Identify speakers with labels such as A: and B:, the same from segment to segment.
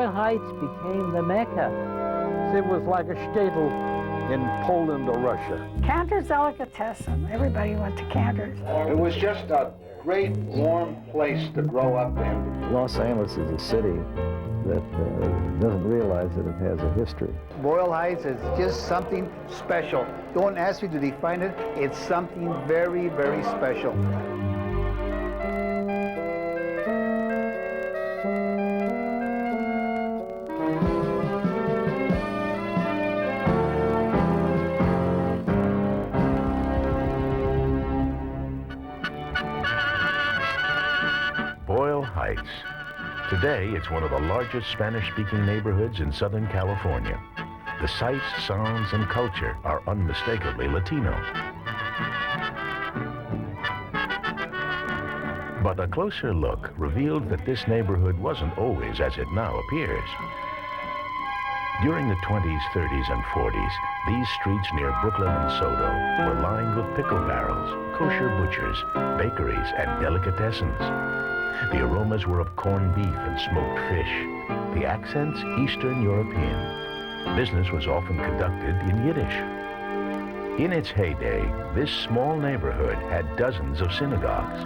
A: Boyle Heights became the Mecca.
B: It was like a shtetl in Poland or Russia.
C: Cantor's delicatessen. Everybody went to Cantor's.
D: It was just a great, warm place to grow up in.
E: Los Angeles is a city that doesn't realize that it has a history.
F: Boyle Heights is just something special. Don't ask me to define it. It's something very, very special.
G: Boyle Heights. Today, it's one of the largest Spanish-speaking neighborhoods in Southern California. The sights, sounds, and culture are unmistakably Latino. But a closer look revealed that this neighborhood wasn't always as it now appears. During the 20s, 30s, and 40s, these streets near Brooklyn and Soto were lined with pickle barrels, kosher butchers, bakeries, and delicatessens. The aromas were of corned beef and smoked fish. The accents, Eastern European. Business was often conducted in Yiddish. In its heyday, this small neighborhood had dozens of synagogues.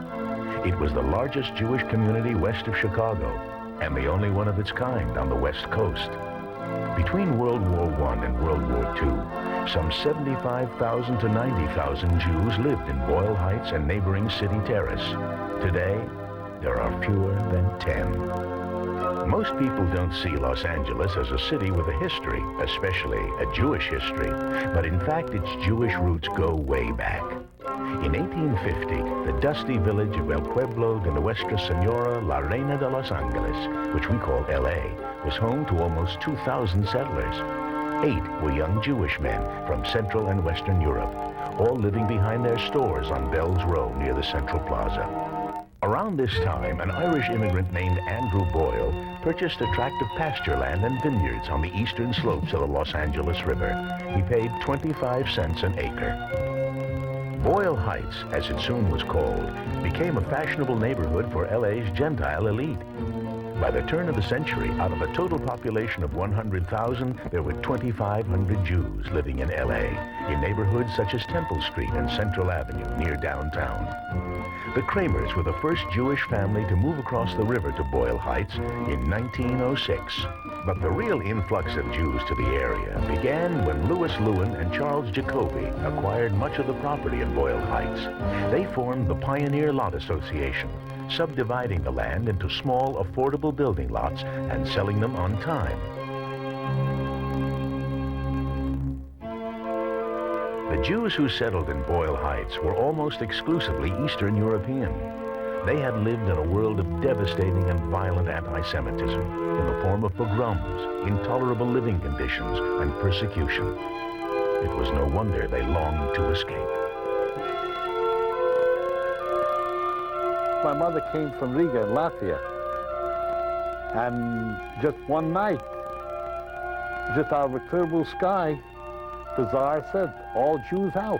G: It was the largest Jewish community west of Chicago, and the only one of its kind on the West Coast. Between World War I and World War II, some 75,000 to 90,000 Jews lived in Boyle Heights and neighboring City Terrace. Today, there are fewer than 10. Most people don't see Los Angeles as a city with a history, especially a Jewish history, but in fact its Jewish roots go way back. In 1850, the dusty village of El Pueblo de Nuestra Senora La Reina de Los Angeles, which we call L.A., was home to almost 2,000 settlers. 8 were young Jewish men from Central and Western Europe, all living behind their stores on Bell's Row near the Central Plaza. Around this time, an Irish immigrant named Andrew Boyle purchased a tract of pasture land and vineyards on the eastern slopes of the Los Angeles River. He paid 25 cents an acre. Boyle Heights, as it soon was called, became a fashionable neighborhood for LA's Gentile elite. By the turn of the century, out of a total population of 100,000, there were 2,500 Jews living in LA, in neighborhoods such as Temple Street and Central Avenue near downtown. The Kramers were the first Jewish family to move across the river to Boyle Heights in 1906. But the real influx of Jews to the area began when Louis Lewin and Charles Jacoby acquired much of the property in Boyle Heights. They formed the Pioneer Lot Association, subdividing the land into small, affordable building lots and selling them on time. The Jews who settled in Boyle Heights were almost exclusively Eastern European. They had lived in a world of devastating and violent anti-Semitism in the form of pogroms, intolerable living conditions, and persecution. It was no wonder they longed to escape.
B: My mother came from Riga in Latvia, and just one night, just out of a clear blue sky, the Tsar said, all Jews out.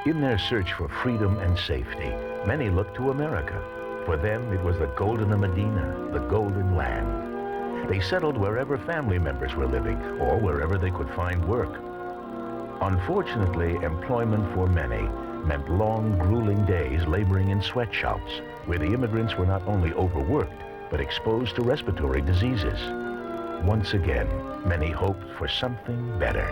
G: In their search for freedom and safety, many looked to America. For them, it was the Golden Medina, the Golden Land. They settled wherever family members were living or wherever they could find work. Unfortunately, employment for many meant long, grueling days laboring in sweatshops, where the immigrants were not only overworked, but exposed to respiratory diseases. Once again, many hoped for something better.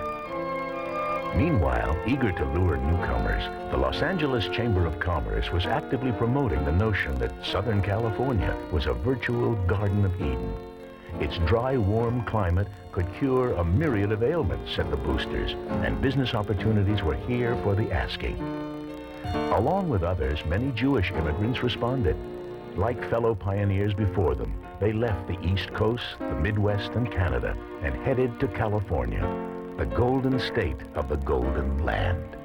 G: Meanwhile, eager to lure newcomers, the Los Angeles Chamber of Commerce was actively promoting the notion that Southern California was a virtual Garden of Eden. Its dry, warm climate could cure a myriad of ailments, said the boosters, and business opportunities were here for the asking. Along with others, many Jewish immigrants responded. Like fellow pioneers before them, they left the East Coast, the Midwest, and Canada, and headed to California, the golden state of the Golden Land.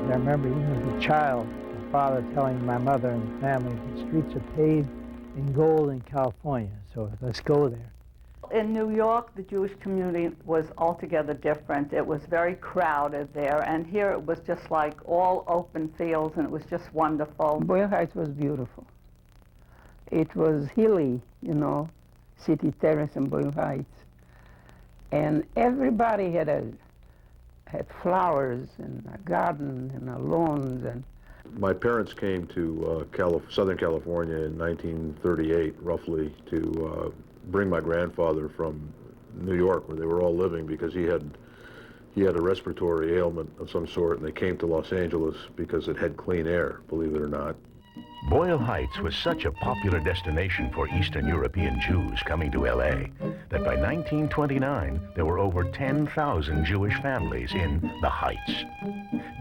A: I remember even as a child, my father telling my mother and family the streets are paved in gold in California, so let's go there.
H: In New York, the Jewish community was altogether different. It was very crowded there, and here it was just like all open fields, and it was just wonderful.
C: Boyle Heights was beautiful.
I: it was hilly, you know, City Terrace and Boyle Heights. And everybody had flowers and a garden and a lawns. And
J: my parents came to Southern California in 1938, roughly, to bring my grandfather from New York, where they were all living, because he had a respiratory ailment of some sort, and they came to Los Angeles because it had clean air, believe it or not.
G: Boyle Heights was such a popular destination for Eastern European Jews coming to L.A. that by 1929, there were over 10,000 Jewish families in the Heights.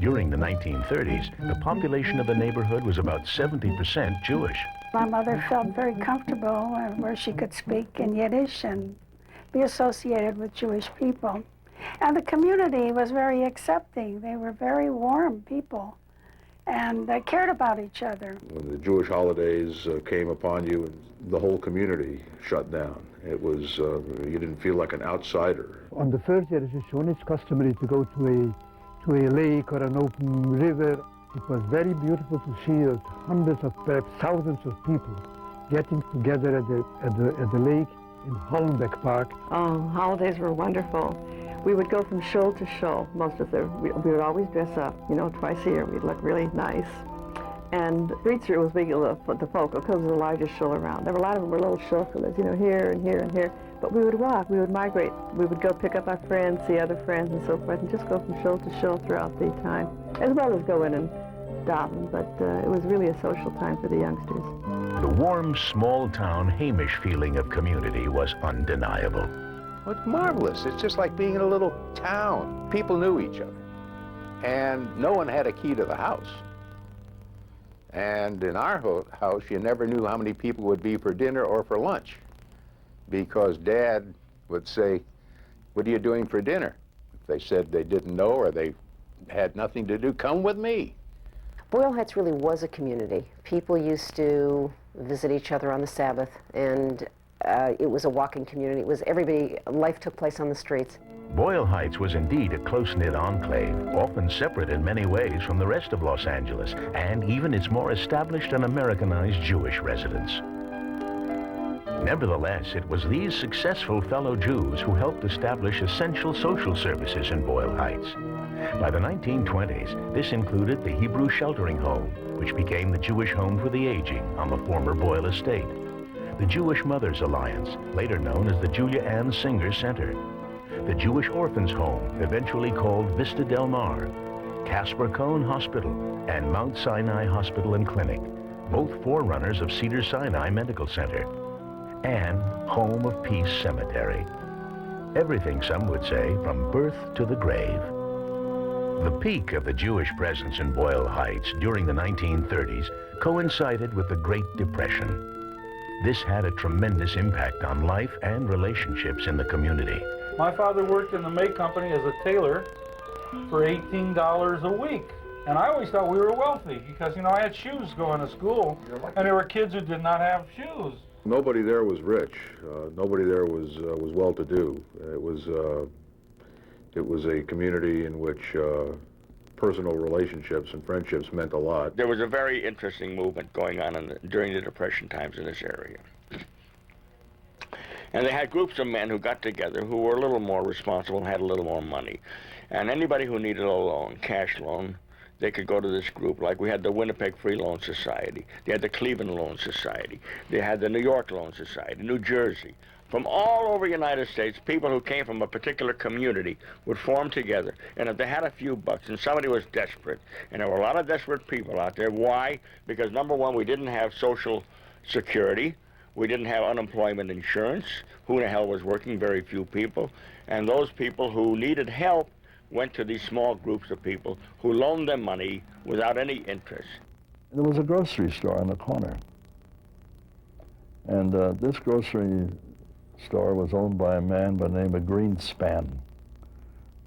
G: During the 1930s, the population of the neighborhood was about 70% Jewish.
C: My mother felt very comfortable where she could speak in Yiddish and be associated with Jewish people. And the community was very accepting. They were very warm people, and they cared about each other.
J: When the Jewish holidays came upon you, the whole community shut down. It was, you didn't feel like an outsider.
A: On the first year of Shul, it's customary to go to a lake or an open river. It was very beautiful to see hundreds of, perhaps thousands of people getting together at the lake in Hollenbeck Park.
K: Oh, holidays were wonderful. We would go from Shul to Shul. Most of we would always dress up, you know, twice a year. We'd look really nice. And Street Street was big for the folk because it was the largest shul around. There were a lot of them were little shulkelas, you know, here and here and here. But we would walk, we would migrate. We would go pick up our friends, see other friends and so forth, and just go from shul to shul throughout the time, as well as go in and daven. But it was really a social time for the youngsters.
G: The warm, small-town, Hamish feeling of community was undeniable.
D: Well, it's marvelous. It's just like being in a little town. People knew each other, and no one had a key to the house. And in our house, you never knew how many people would be for dinner or for lunch, because Dad would say, "What are you doing for dinner?" If they said they didn't know or they had nothing to do, come with me.
L: Boyle Heights really was a community. People used to visit each other on the Sabbath, and it was a walking community. It was everybody, life took place on the streets.
G: Boyle Heights was indeed a close-knit enclave, often separate in many ways from the rest of Los Angeles, and even its more established and Americanized Jewish residents. Nevertheless, it was these successful fellow Jews who helped establish essential social services in Boyle Heights. By the 1920s, this included the Hebrew Sheltering Home, which became the Jewish Home for the Aging on the former Boyle estate, the Jewish Mothers Alliance, later known as the Julia Ann Singer Center, the Jewish Orphans Home, eventually called Vista Del Mar, Casper Cone Hospital, and Mount Sinai Hospital and Clinic, both forerunners of Cedars-Sinai Medical Center, and Home of Peace Cemetery. Everything, some would say, from birth to the grave. The peak of the Jewish presence in Boyle Heights during the 1930s coincided with the Great Depression. This had a tremendous impact on life and relationships in the community.
M: My father worked in the May Company as a tailor for $18 a week. And I always thought we were wealthy because, you know, I had shoes going to school, and there were kids who did not have shoes.
J: Nobody there was rich. Nobody there was well-to-do. It was a community in which personal relationships and friendships meant a lot.
N: There was a very interesting movement going on during the Depression times in this area. And they had groups of men who got together who were a little more responsible and had a little more money. And anybody who needed a loan, cash loan, they could go to this group. Like we had the Winnipeg Free Loan Society, they had the Cleveland Loan Society, they had the New York Loan Society, New Jersey. From all over the United States, people who came from a particular community would form together. And if they had a few bucks and somebody was desperate, and there were a lot of desperate people out there, why? Because number one, we didn't have Social Security. We didn't have unemployment insurance. Who in the hell was working? Very few people. And those people who needed help went to these small groups of people who loaned them money without any interest.
E: There was a grocery store on the corner. And this grocery store was owned by a man by the name of Greenspan.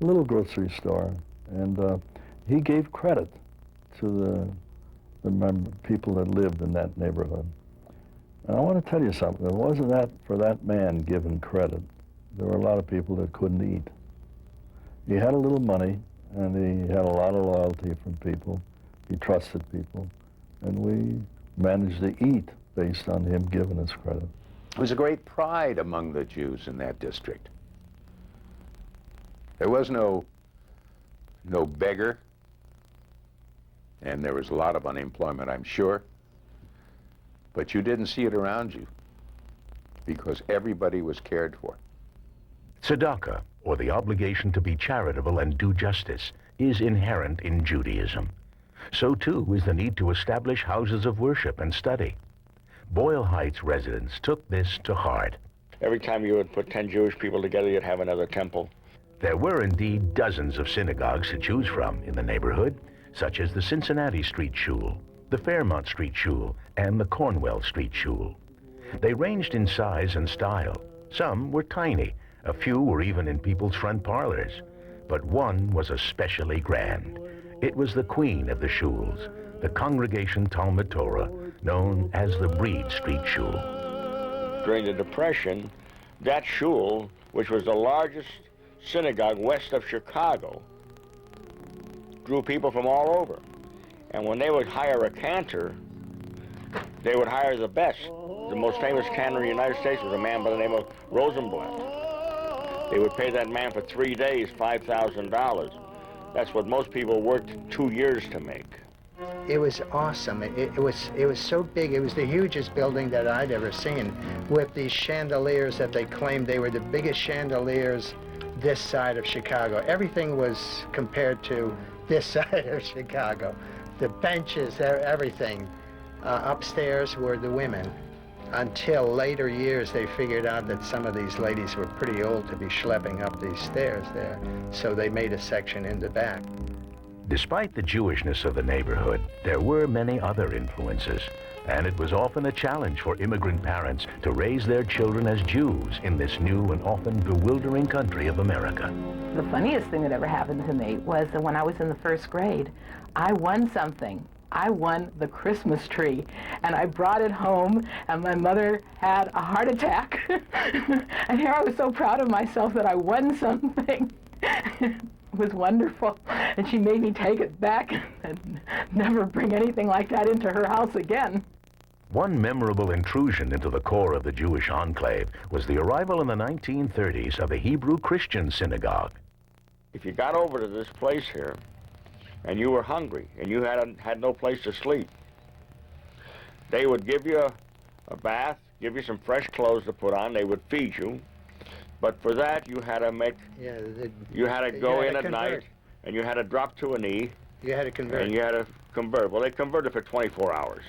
E: A little grocery store. And he gave credit to the people that lived in that neighborhood. And I want to tell you something. It wasn't that for that man giving credit. There were a lot of people that couldn't eat. He had a little money, and he had a lot of loyalty from people. He trusted people. And we managed to eat based on him giving us credit.
D: There was a great pride among the Jews in that district. There was no beggar, and there was a lot of unemployment, I'm sure, but you didn't see it around you because everybody was cared for.
G: Tzedakah, or the obligation to be charitable and do justice, is inherent in Judaism. So too is the need to establish houses of worship and study. Boyle Heights residents took this to heart.
N: Every time you would put 10 Jewish people together, you'd have another temple.
G: There were indeed dozens of synagogues to choose from in the neighborhood, such as the Cincinnati Street Shul, the Fairmont Street Shul, and the Cornwell Street Shul. They ranged in size and style. Some were tiny, a few were even in people's front parlors, but one was especially grand. It was the queen of the shuls, the Congregation Talmud Torah, known as the Breed Street Shul.
N: During the Depression, that shul, which was the largest synagogue west of Chicago, drew people from all over. And when they would hire a cantor, they would hire the best. The most famous cantor in the United States was a man by the name of Rosenblatt. They would pay that man for 3 days $5,000. That's what most people worked 2 years to make.
O: It was awesome. It was so big. It was the hugest building that I'd ever seen, with these chandeliers that they claimed they were the biggest chandeliers this side of Chicago. Everything was compared to this side of Chicago. The benches, everything. Upstairs were the women. Until later years, they figured out that some of these ladies were pretty old to be schlepping up these stairs there, so they made a section in the back.
G: Despite the Jewishness of the neighborhood, there were many other influences, and it was often a challenge for immigrant parents to raise their children as Jews in this new and often bewildering country of America.
P: The funniest thing that ever happened to me was that when I was in the first grade, I won something. I won the Christmas tree, and I brought it home, and my mother had a heart attack. And here I was so proud of myself that I won something. It was wonderful, and she made me take it back and never bring anything like that into her house again.
G: One memorable intrusion into the core of the Jewish enclave was the arrival in the 1930s of the Hebrew Christian synagogue.
N: If you got over to this place here, and you were hungry, and you had no place to sleep, they would give you a bath, give you some fresh clothes to put on, they would feed you, but for that you had to make, you had to go in at night, and you had to drop to a knee.
O: You had to convert.
N: And you had to convert. Well, they converted for 24 hours,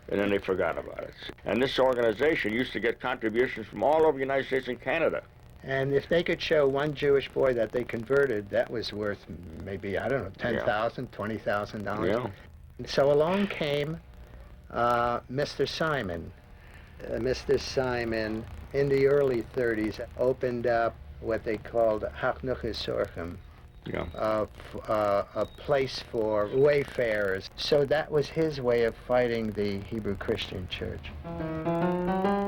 N: and then they forgot about it. And this organization used to get contributions from all over the United States and Canada.
O: And if they could show one Jewish boy that they converted, that was worth maybe, I don't know, $10,000, $20,000.
N: Yeah.
O: And so along came Mr. Simon. Mr. Simon, in the early 30s, opened up what they called Hachnuches Sorchem, a place for wayfarers. So that was his way of fighting the Hebrew Christian Church.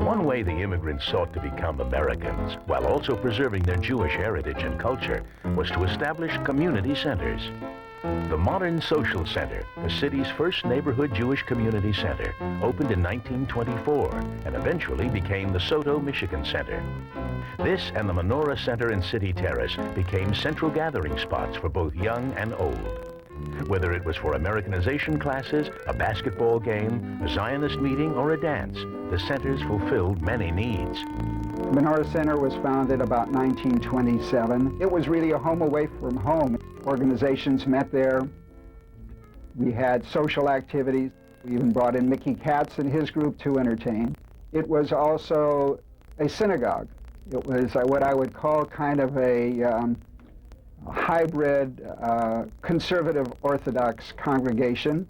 G: One way the immigrants sought to become Americans, while also preserving their Jewish heritage and culture, was to establish community centers. The Modern Social Center, the city's first neighborhood Jewish community center, opened in 1924 and eventually became the Soto, Michigan Center. This and the Menorah Center in City Terrace became central gathering spots for both young and old. Whether it was for Americanization classes, a basketball game, a Zionist meeting, or a dance, the centers fulfilled many needs.
Q: Menorah Center was founded about 1927. It was really a home away from home. Organizations met there. We had social activities. We even brought in Mickey Katz and his group to entertain. It was also a synagogue. It was what I would call kind of a hybrid conservative Orthodox congregation.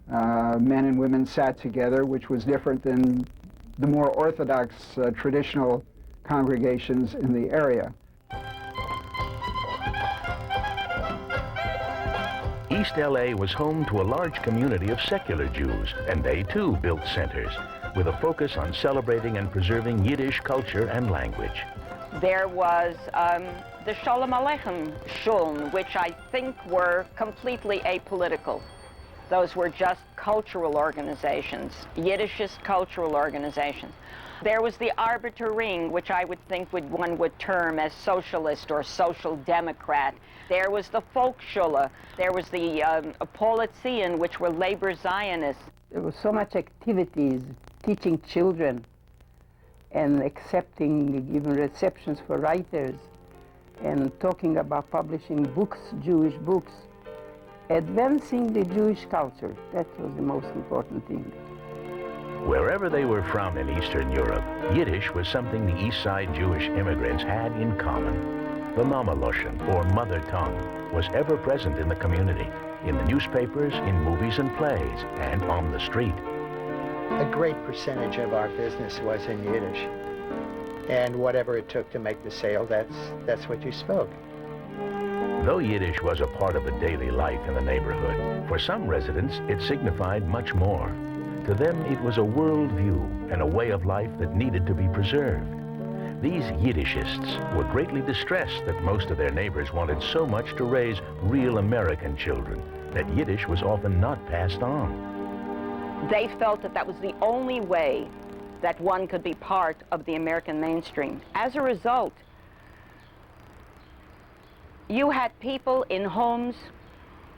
Q: Men and women sat together, which was different than the more Orthodox traditional congregations in the area.
G: East L.A. was home to a large community of secular Jews, and they too built centers, with a focus on celebrating and preserving Yiddish culture and language.
R: There was the Shalom Aleichem Shul, which I think were completely apolitical. Those were just cultural organizations, Yiddishist cultural organizations. There was the Arbeiter Ring, which I would think one would term as socialist or social democrat. There was the Volksschule. There was the Polizien, which were labor Zionists.
I: There was so much activities, teaching children and accepting, giving receptions for writers and talking about publishing books, Jewish books, advancing the Jewish culture. That was the most important thing.
G: Wherever they were from in Eastern Europe, Yiddish was something the East Side Jewish immigrants had in common. The Mama Loshen, or mother tongue, was ever present in the community, in the newspapers, in movies and plays, and on the street.
O: A great percentage of our business was in Yiddish. And whatever it took to make the sale, that's what you spoke.
G: Though Yiddish was a part of the daily life in the neighborhood, for some residents it signified much more. To them, it was a worldview and a way of life that needed to be preserved. These Yiddishists were greatly distressed that most of their neighbors wanted so much to raise real American children that Yiddish was often not passed on.
R: They felt that that was the only way that one could be part of the American mainstream. As a result, you had people in homes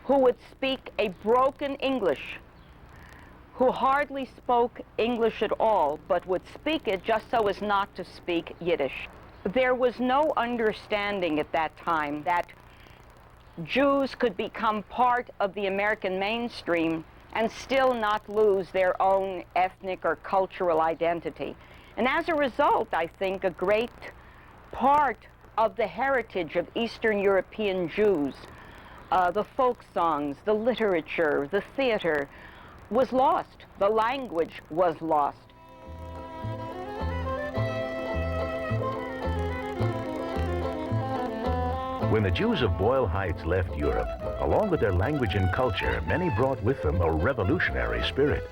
R: who would speak a broken English, who hardly spoke English at all, but would speak it just so as not to speak Yiddish. There was no understanding at that time that Jews could become part of the American mainstream and still not lose their own ethnic or cultural identity. And as a result, I think a great part of the heritage of Eastern European Jews, the folk songs, the literature, the theater, was lost. The language was lost.
G: When the Jews of Boyle Heights left Europe, along with their language and culture, many brought with them a revolutionary spirit.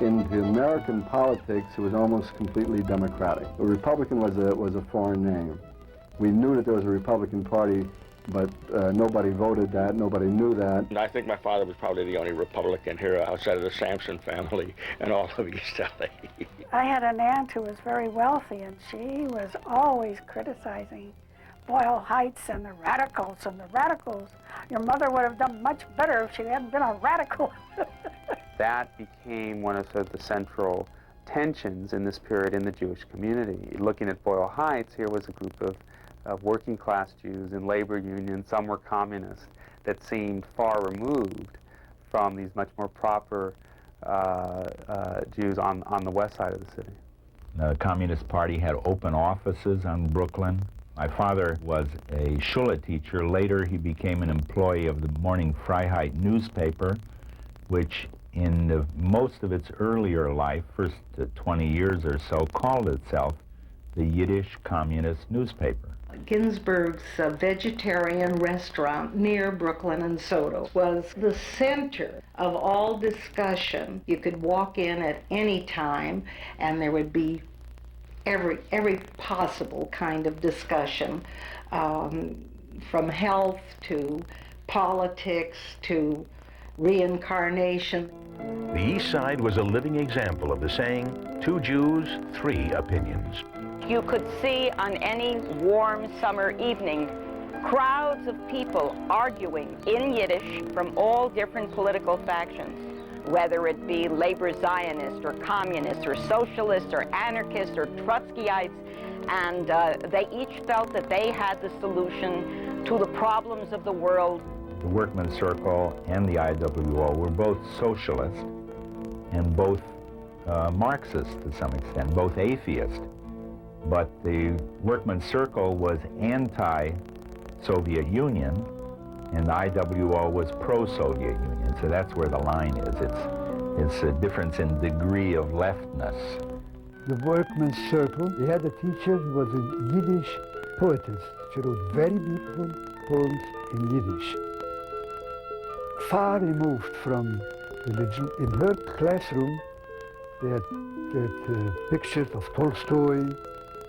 S: Into American politics, it was almost completely democratic. A Republican was a foreign name. We knew that there was a Republican Party, but nobody voted that, nobody knew that.
N: And I think my father was probably the only Republican here outside of the Sampson family and all of East L.A.
C: I had an aunt who was very wealthy, and she was always criticizing Boyle Heights and the radicals. Your mother would have done much better if she hadn't been a radical.
T: That became one of the central tensions in this period in the Jewish community. Looking at Boyle Heights, here was a group of working class Jews in labor unions. Some were communists that seemed far removed from these much more proper Jews on the west side of the city.
U: The Communist Party had open offices on Brooklyn. My father was a Shul teacher. Later he became an employee of the Morning Freiheit newspaper, which in most of its earlier life, first 20 years or so, called itself the Yiddish Communist newspaper.
V: Ginsberg's vegetarian restaurant near Brooklyn and Soto was the center of all discussion. You could walk in at any time and there would be every possible kind of discussion, from health to politics to reincarnation.
G: The East Side was a living example of the saying, 2 Jews, 3 opinions.
R: You could see on any warm summer evening crowds of people arguing in Yiddish from all different political factions, whether it be labor Zionists or communists or socialists or anarchists or Trotskyites, and they each felt that they had the solution to the problems of the world.
U: The Workmen's Circle and the IWO were both socialist and both Marxist to some extent, both atheist. But the Workmen's Circle was anti-Soviet Union, and the IWO was pro-Soviet Union. So that's where the line is. It's a difference in degree of leftness.
A: The Workmen's Circle, they had a teacher who was a Yiddish poetess. She wrote very beautiful poems in Yiddish. Far removed from religion. In her classroom, they had pictures of Tolstoy,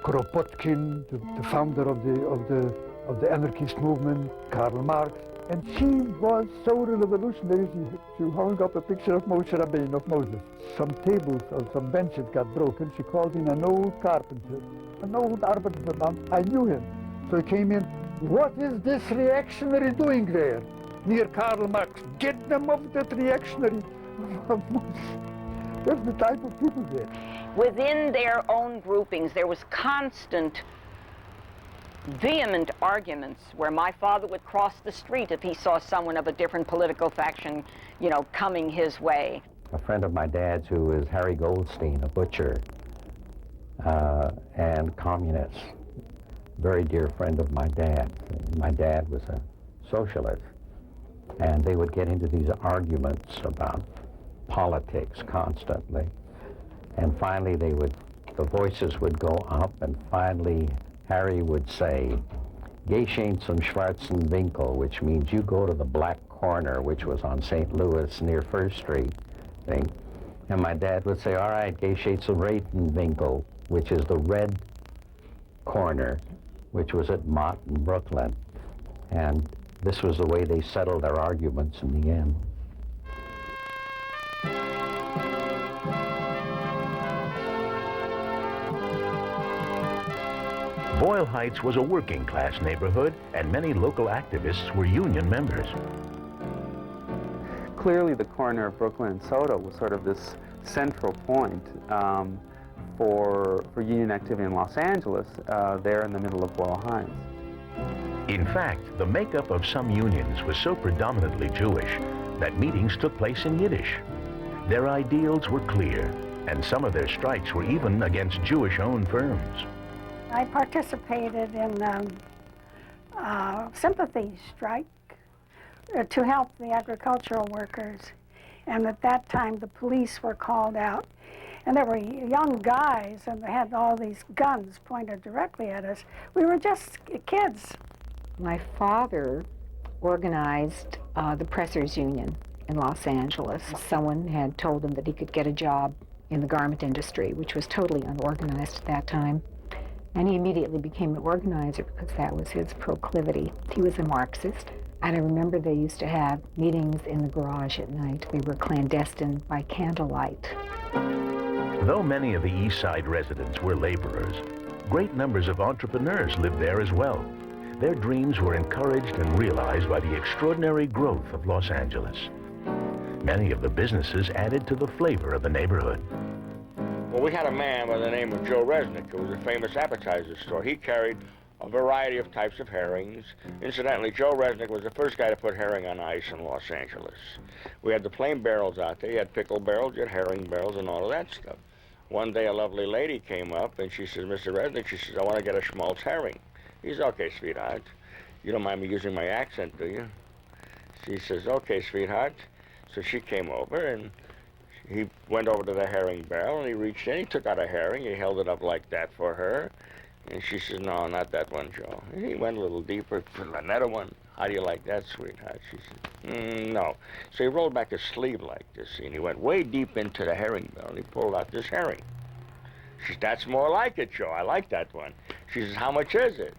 A: Kropotkin, the founder of of the anarchist movement, Karl Marx, and she was so revolutionary. She hung up a picture of Moshe Rabbeinu, of Moses. Some tables or some benches got broken. She called in an old carpenter, an old Arbeiterverband. I knew him. So he came in. What is this reactionary doing there near Karl Marx? Get them off that reactionary. That's the type of people there.
R: Within their own groupings, there was constant, vehement arguments where my father would cross the street if he saw someone of a different political faction, you know, coming his way.
B: A friend of my dad's who was Harry Goldstein, a butcher and communist, very dear friend of my dad. My dad was a socialist, and they would get into these arguments about politics constantly. And finally the voices would go up, and finally Harry would say, "Geh schön zum schwarzen Winkel," which means you go to the black corner, which was on St. Louis near First Street thing. And my dad would say, "All right, geh schön zum rechten Winkel," which is the red corner, which was at Mott in Brooklyn. And this was the way they settled their arguments in the end.
G: Boyle Heights was a working-class neighborhood, and many local activists were union members.
T: Clearly, the corner of Brooklyn and Soto was sort of this central point for union activity in Los Angeles, there in the middle of Boyle Heights.
G: In fact, the makeup of some unions was so predominantly Jewish that meetings took place in Yiddish. Their ideals were clear, and some of their strikes were even against Jewish-owned firms.
C: I participated in sympathy strike to help the agricultural workers. And at that time, the police were called out. And there were young guys, and they had all these guns pointed directly at us. We were just kids.
F: My father organized the Pressers Union in Los Angeles. Someone had told him that he could get a job in the garment industry, which was totally unorganized at that time. And he immediately became an organizer because that was his proclivity. He was a Marxist. And I remember they used to have meetings in the garage at night. They were clandestine by candlelight.
G: Though many of the East Side residents were laborers, great numbers of entrepreneurs lived there as well. Their dreams were encouraged and realized by the extraordinary growth of Los Angeles. Many of the businesses added to the flavor of the neighborhood.
N: Well, we had a man by the name of Joe Resnick, who was a famous appetizer store. He carried a variety of types of herrings. Incidentally, Joe Resnick was the first guy to put herring on ice in Los Angeles. We had the plain barrels out there. You had pickle barrels, you had herring barrels, and all of that stuff. One day, a lovely lady came up, and she says, "Mr. Resnick," she says, "I want to get a schmaltz herring." He says, "Okay, sweetheart. You don't mind me using my accent, do you?" She says, "Okay, sweetheart." So she came over, and he went over to the herring barrel, and he reached in, he took out a herring, he held it up like that for her, and she says, "No, not that one, Joe." And he went a little deeper, "Another one. How do you like that, sweetheart?" She said, "No." So he rolled back his sleeve like this, and he went way deep into the herring barrel, and he pulled out this herring. She says, "That's more like it, Joe. I like that one." She says, "How much is it?"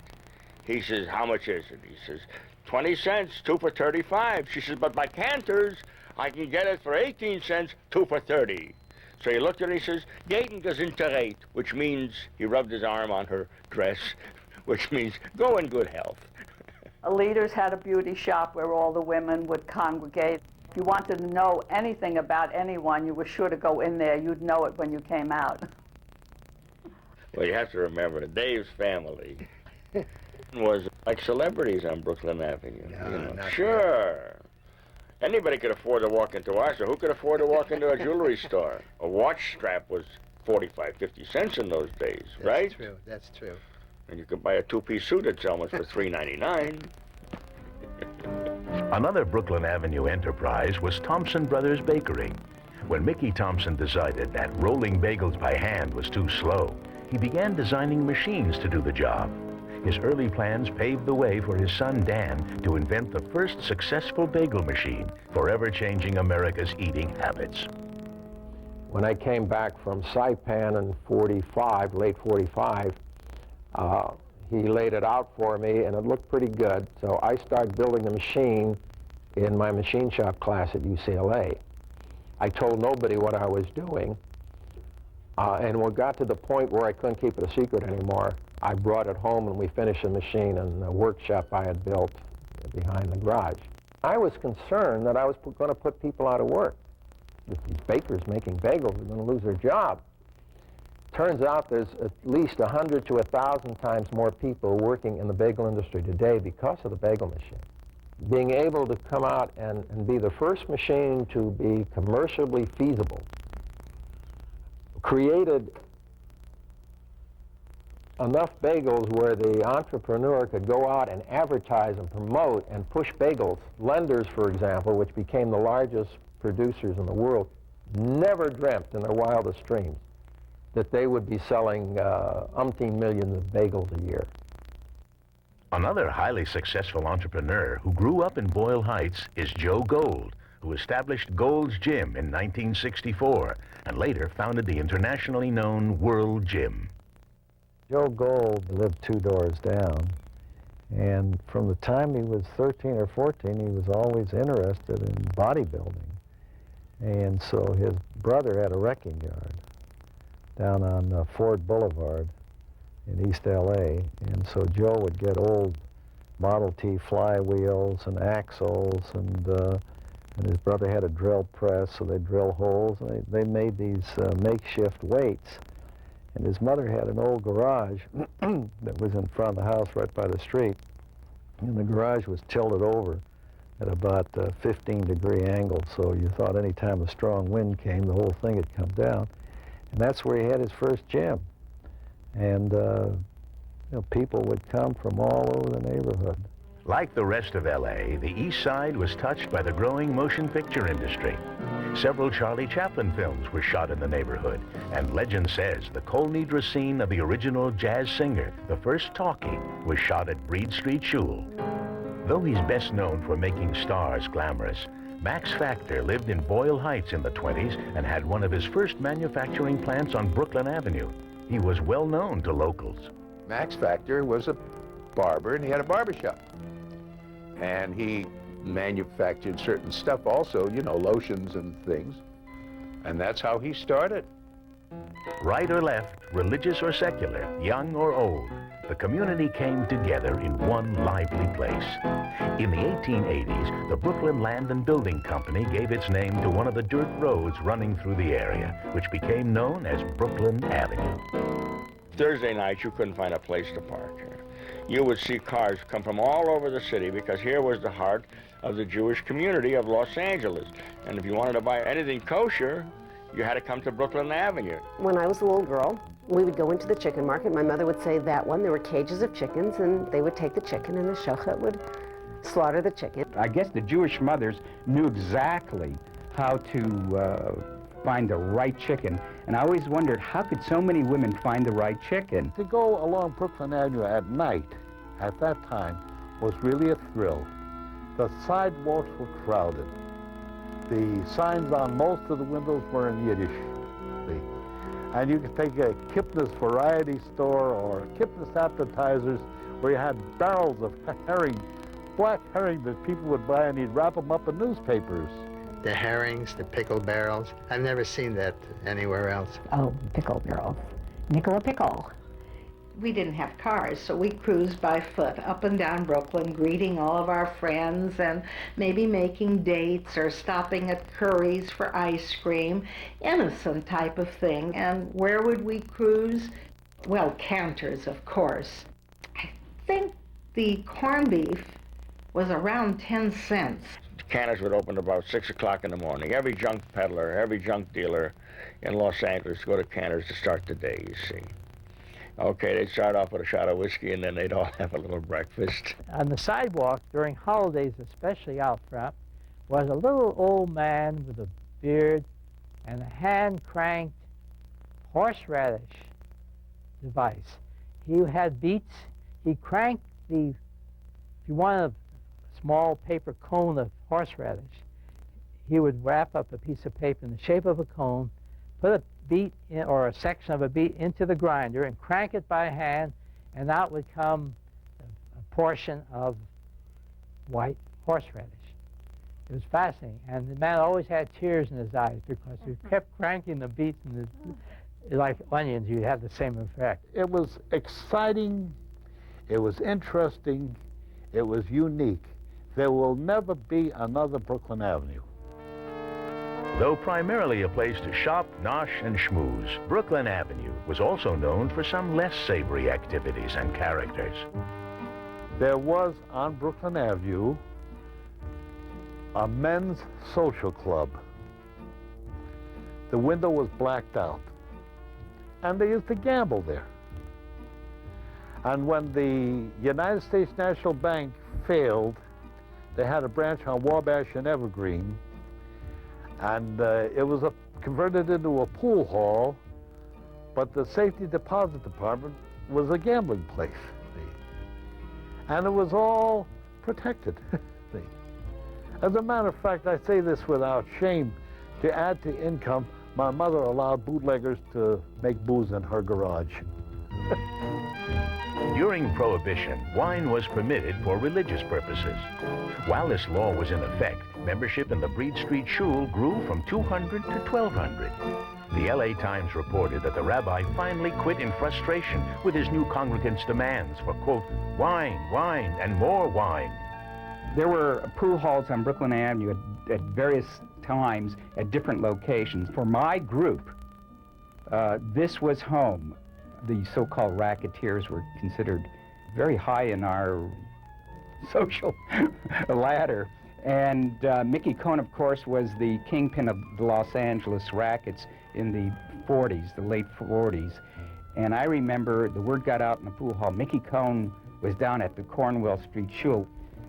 N: He says, "How much is it?" He says, 20 cents, 2 for 35. She says, "But by Cantor's, I can get it for 18 cents, 2 for 30. So he looked at her and he says, "Gaten Gesundheit," which means, he rubbed his arm on her dress, which means, "Go in good health."
H: Leaders had a beauty shop where all the women would congregate. If you wanted to know anything about anyone, you were sure to go in there. You'd know it when you came out.
N: Well, you have to remember, Dave's family was like celebrities on Brooklyn Avenue. Sure. Anybody could afford to walk into our store. Who could afford to walk into a jewelry store? A watch strap was 45, 50 cents in those days, right?
O: That's true, that's true.
N: And you could buy a two-piece suit at Selma's for $3.99.
G: Another Brooklyn Avenue enterprise was Thompson Brothers Bakery. When Mickey Thompson decided that rolling bagels by hand was too slow, he began designing machines to do the job. His early plans paved the way for his son Dan to invent the first successful bagel machine, forever changing America's eating habits.
W: When I came back from Saipan in 45, late 45,
B: he laid it out for me, and it looked pretty good. So I started building the machine in my machine shop class at UCLA. I told nobody what I was doing, and when it got to the point where I couldn't keep it a secret anymore, I brought it home and we finished the machine in the workshop I had built behind the garage. I was concerned that I was going to put people out of work. If these bakers making bagels are going to lose their job. Turns out there's at least 100 to 1,000 times more people working in the bagel industry today because of the bagel machine. Being able to come out and be the first machine to be commercially feasible created enough bagels where the entrepreneur could go out and advertise and promote and push bagels. Lenders, for example, which became the largest producers in the world, never dreamt in their wildest dreams that they would be selling umpteen millions of bagels a year.
G: Another highly successful entrepreneur who grew up in Boyle Heights is Joe Gold, who established Gold's Gym in 1964 and later founded the internationally known World Gym.
E: Joe Gold lived 2 doors down, and from the time he was 13 or 14, he was always interested in bodybuilding. And so his brother had a wrecking yard down on Ford Boulevard in East L.A., and so Joe would get old Model T flywheels and axles, and his brother had a drill press, so they'd drill holes, and they made these makeshift weights. And his mother had an old garage that was in front of the house right by the street, and the garage was tilted over at about 15-degree angle, so you thought any time a strong wind came, the whole thing had come down. And that's where he had his first gym. And people would come from all over the neighborhood.
G: Like the rest of L.A., the East Side was touched by the growing motion picture industry. Several Charlie Chaplin films were shot in the neighborhood, and legend says the Col Nidra scene of the original jazz singer, the first talkie, was shot at Breed Street Shul. Though he's best known for making stars glamorous, Max Factor lived in Boyle Heights in the 20s and had one of his first manufacturing plants on Brooklyn Avenue. He was well known to locals.
D: Max Factor was a barber, and he had a barbershop. And he manufactured certain stuff also, lotions and things. And that's how he started.
G: Right or left, religious or secular, young or old, the community came together in one lively place. In the 1880s, the Brooklyn Land and Building Company gave its name to one of the dirt roads running through the area, which became known as Brooklyn Avenue.
N: Thursday nights, you couldn't find a place to park here. You would see cars come from all over the city because here was the heart of the Jewish community of Los Angeles. And if you wanted to buy anything kosher, you had to come to Brooklyn Avenue.
K: When I was a little girl, we would go into the chicken market. My mother would say that one, there were cages of chickens, and they would take the chicken, and the shochet would slaughter the chicken.
Q: I guess the Jewish mothers knew exactly how to find the right chicken. And I always wondered, how could so many women find the right chicken?
L: To go along Brooklyn Avenue at night, at that time, was really a thrill. The sidewalks were crowded. The signs on most of the windows were in Yiddish. And you could take a Kipnis variety store or Kipnis appetizers where you had barrels of herring, black herring that people would buy, and you'd wrap them up in newspapers.
O: The herrings, the pickle barrels. I've never seen that anywhere else.
F: Oh, pickle barrels. Nickel a pickle.
V: We didn't have cars, so we cruised by foot up and down Brooklyn, greeting all of our friends and maybe making dates or stopping at Curry's for ice cream. Innocent type of thing. And where would we cruise? Well, Cantor's, of course. I think the corned beef was around 10 cents.
N: Canners would open about 6 o'clock in the morning. Every junk peddler, every junk dealer in Los Angeles would go to Canners to start the day, you see. Okay, they'd start off with a shot of whiskey, and then they'd all have a little breakfast.
M: On the sidewalk, during holidays, especially out front, was a little old man with a beard and a hand-cranked horseradish device. He had beets. He cranked if you wanted a small paper cone of horseradish, he would wrap up a piece of paper in the shape of a cone, put a beet in, or a section of a beet into the grinder and crank it by hand, and out would come a portion of white horseradish. It was fascinating, and the man always had tears in his eyes because he kept cranking the beets, and like onions, you'd have the same effect.
L: It was exciting, it was interesting, it was unique. There will never be another Brooklyn Avenue.
G: Though primarily a place to shop, nosh, and schmooze, Brooklyn Avenue was also known for some less savory activities and characters.
L: There was on Brooklyn Avenue a men's social club. The window was blacked out, and they used to gamble there. And when the United States National Bank failed, they had a branch on Wabash and Evergreen, and it was converted into a pool hall, but the safety deposit department was a gambling place. And it was all protected. As a matter of fact, I say this without shame, to add to income, my mother allowed bootleggers to make booze in her garage.
G: During Prohibition, wine was permitted for religious purposes. While this law was in effect, membership in the Breed Street Shul grew from 200 to 1,200. The L.A. Times reported that the rabbi finally quit in frustration with his new congregants' demands for, quote, wine, wine, and more wine.
Q: There were pool halls on Brooklyn Avenue at various times at different locations. For my group, this was home. The so-called racketeers were considered very high in our social ladder. And Mickey Cohn, of course, was the kingpin of the Los Angeles rackets in the 40s, the late 40s. And I remember the word got out in the pool hall. Mickey Cohn was down at the Cornwall Street Shul.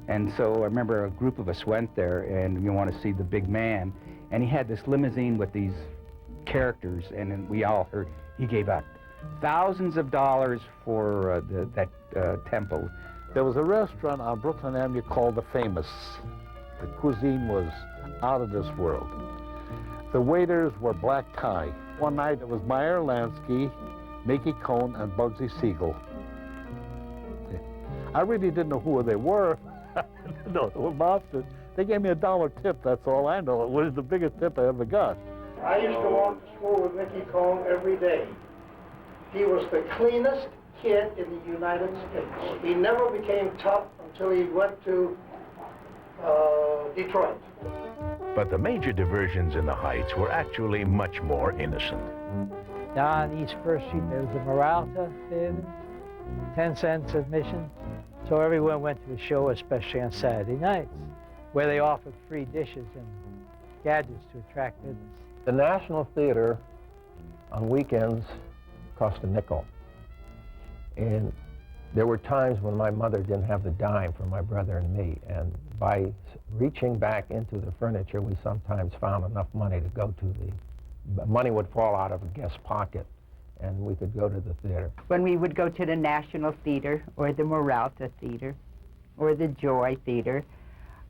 Q: And so I remember a group of us went there, and you want to see the big man. And he had this limousine with these characters, and then we all heard he gave out thousands of dollars for that temple.
L: There was a restaurant on Brooklyn Avenue called The Famous. The cuisine was out of this world. The waiters were black tie. One night it was Meyer Lansky, Mickey Cohn, and Bugsy Siegel. I really didn't know who they were. No, they were mobsters. They gave me $1 tip, that's all I know. It was the biggest tip I ever got.
I: I used to walk to school with Mickey Cohn every day. He was the cleanest kid in the United States. He never became tough until he went to Detroit.
G: But the major diversions in the Heights were actually much more innocent.
M: Down East First Street, there was the Moralta Theater, 10 cents admission. So everyone went to a show, especially on Saturday nights, where they offered free dishes and gadgets to attract business.
B: The National Theater on weekends cost a nickel. And there were times when my mother didn't have the dime for my brother and me. And by reaching back into the furniture, we sometimes found enough money to go to the money would fall out of a guest's pocket, and we could go to the theater.
J: When we would go to the National Theater or the Moralta Theater or the Joy Theater,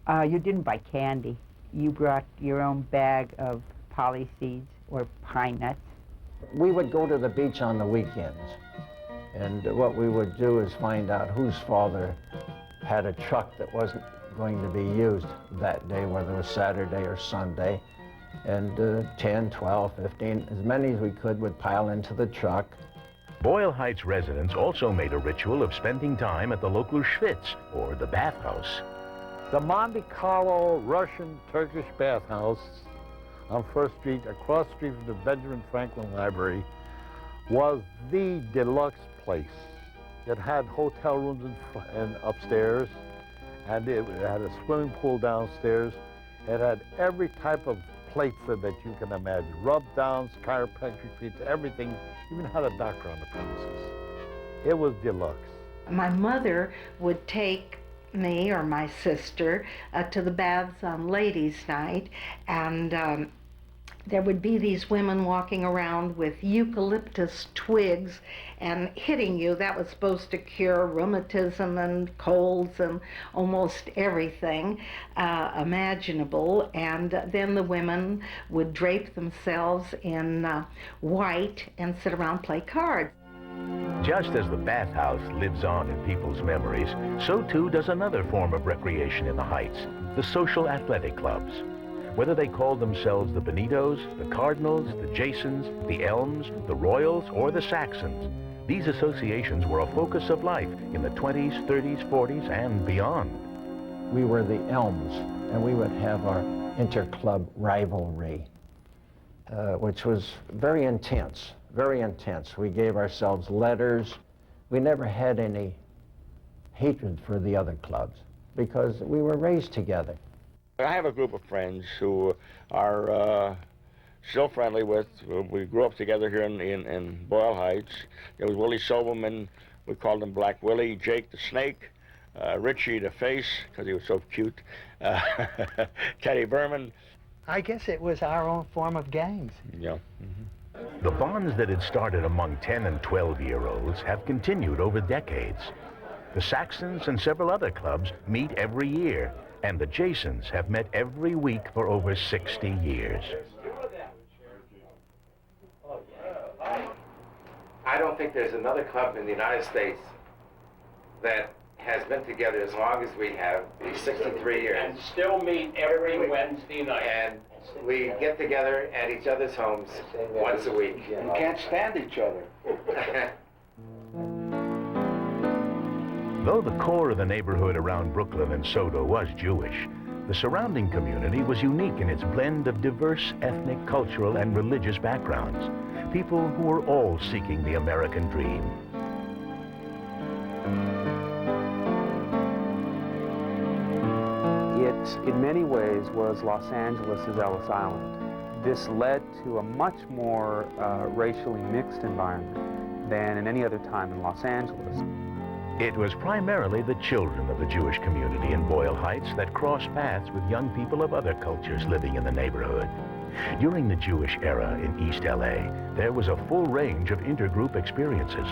J: you didn't buy candy. You brought your own bag of poly seeds or pine nuts.
P: We would go to the beach on the weekends, and what we would do is find out whose father had a truck that wasn't going to be used that day, whether it was Saturday or Sunday. And 10, 12, 15, as many as we could would pile into the truck.
G: Boyle Heights residents also made a ritual of spending time at the local schwitz, or the bathhouse.
L: The Monte Carlo Russian Turkish bathhouse on First Street, across the street from the Benjamin Franklin Library, was the deluxe place. It had hotel rooms and upstairs, and it had a swimming pool downstairs. It had every type of plates that you can imagine. Rub downs, chiropractic treats, everything. Even had a doctor on the premises. It was deluxe.
V: My mother would take me or my sister to the baths on ladies' night, and there would be these women walking around with eucalyptus twigs and hitting you. That was supposed to cure rheumatism and colds and almost everything imaginable. And then the women would drape themselves in white and sit around and play cards.
G: Just as the bathhouse lives on in people's memories, so too does another form of recreation in the Heights, the social athletic clubs. Whether they called themselves the Benitos, the Cardinals, the Jasons, the Elms, the Royals, or the Saxons, these associations were a focus of life in the 20s, 30s, 40s, and beyond.
P: We were the Elms, and we would have our inter-club rivalry, which was very intense, very intense. We gave ourselves letters. We never had any hatred for the other clubs because we were raised together.
N: I have a group of friends who are still friendly with. We grew up together here in Boyle Heights. There was Willie Sobelman, we called him Black Willie, Jake the Snake, Richie the Face, because he was so cute, Teddy Berman.
O: I guess it was our own form of gangs.
N: Yeah.
G: The bonds that had started among 10 and 12-year-olds have continued over decades. The Saxons and several other clubs meet every year, and the Jasons have met every week for over 60 years.
A: I don't think there's another club in the United States that has been together as long as we have, these 63 years.
B: And still meet every Wednesday night.
A: And we get together at each other's homes once a week.
B: You can't stand each other.
G: Though the core of the neighborhood around Brooklyn and Soto was Jewish, the surrounding community was unique in its blend of diverse ethnic, cultural, and religious backgrounds. People who were all seeking the American dream.
T: It, in many ways, was Los Angeles' Ellis Island. This led to a much more racially mixed environment than in any other time in Los Angeles.
G: It was primarily the children of the Jewish community in Boyle Heights that crossed paths with young people of other cultures living in the neighborhood. During the Jewish era in East L.A., there was a full range of intergroup experiences.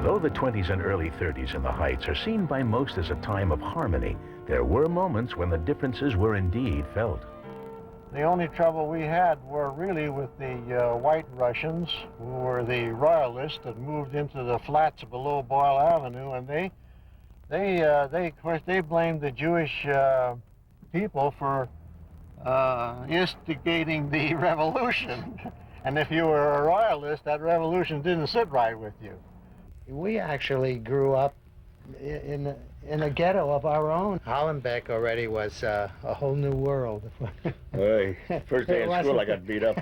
G: Though the 20s and early 30s in the Heights are seen by most as a time of harmony, there were moments when the differences were indeed felt.
I: The only trouble we had were really with the white Russians, who were the royalists that moved into the flats below Boyle Avenue, and of course, they blamed the Jewish people for instigating the revolution. And if you were a royalist, that revolution didn't sit right with you.
O: We actually grew up in a ghetto of our own. Hollenbeck already was a whole new world.
N: Hey, first day in school I got beat up.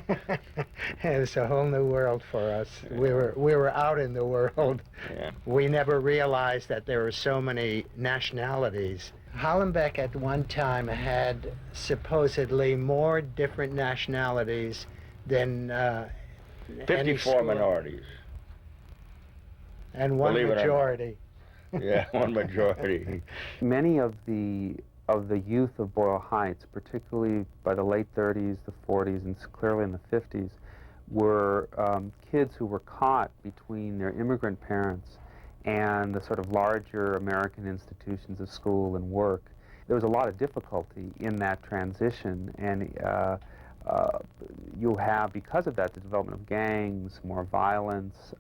O: It was a whole new world for us. Yeah. We were out in the world.
N: Yeah.
O: We never realized that there were so many nationalities. Hollenbeck at one time had supposedly more different nationalities than
N: 54 minorities.
O: And one majority.
N: Yeah, one majority.
T: Many of the youth of Boyle Heights, particularly by the late 30s, the 40s, and clearly in the 50s, were kids who were caught between their immigrant parents and the sort of larger American institutions of school and work. There was a lot of difficulty in that transition, and you have, because of that, the development of gangs, more violence,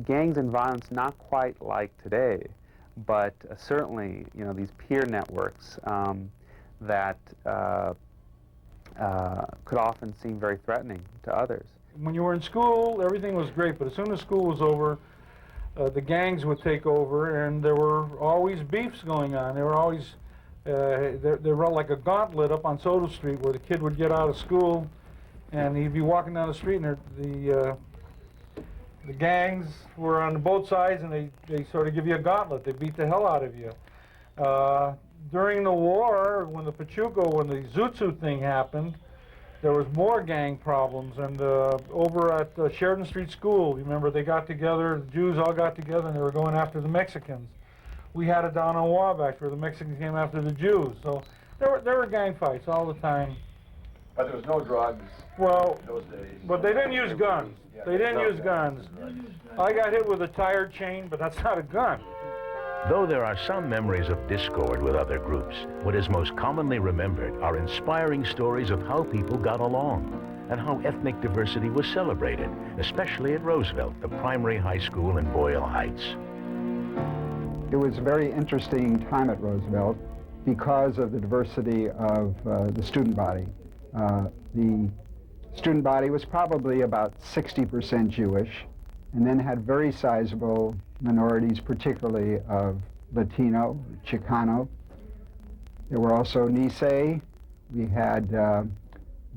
T: gangs and violence not quite like today, but certainly, you know, these peer networks that could often seem very threatening to others.
S: When you were in school, everything was great, but as soon as school was over, the gangs would take over, and there were always beefs going on. There were always, they were like a gauntlet up on Soto Street where the kid would get out of school, and he'd be walking down the street, and the gangs were on both sides, and they sort of give you a gauntlet. They beat the hell out of you. During the war, when the Zutsu thing happened, there was more gang problems. And over at Sheridan Street School, remember, they got together, the Jews all got together, and they were going after the Mexicans. We had it down on Wabash where the Mexicans came after the Jews. So there were gang fights all the time.
E: But there was no drugs.
S: Well,
E: in those days.
S: But they didn't use guns.
E: Yeah,
S: they didn't use guns. I got hit with a tire chain, but that's not a gun.
G: Though there are some memories of discord with other groups, what is most commonly remembered are inspiring stories of how people got along. and how ethnic diversity was celebrated, especially at Roosevelt, the primary high school in Boyle Heights.
Q: It was a very interesting time at Roosevelt because of the diversity of the student body. The student body was probably about 60% Jewish, and then had very sizable minorities, particularly of Latino, Chicano. There were also Nisei. We had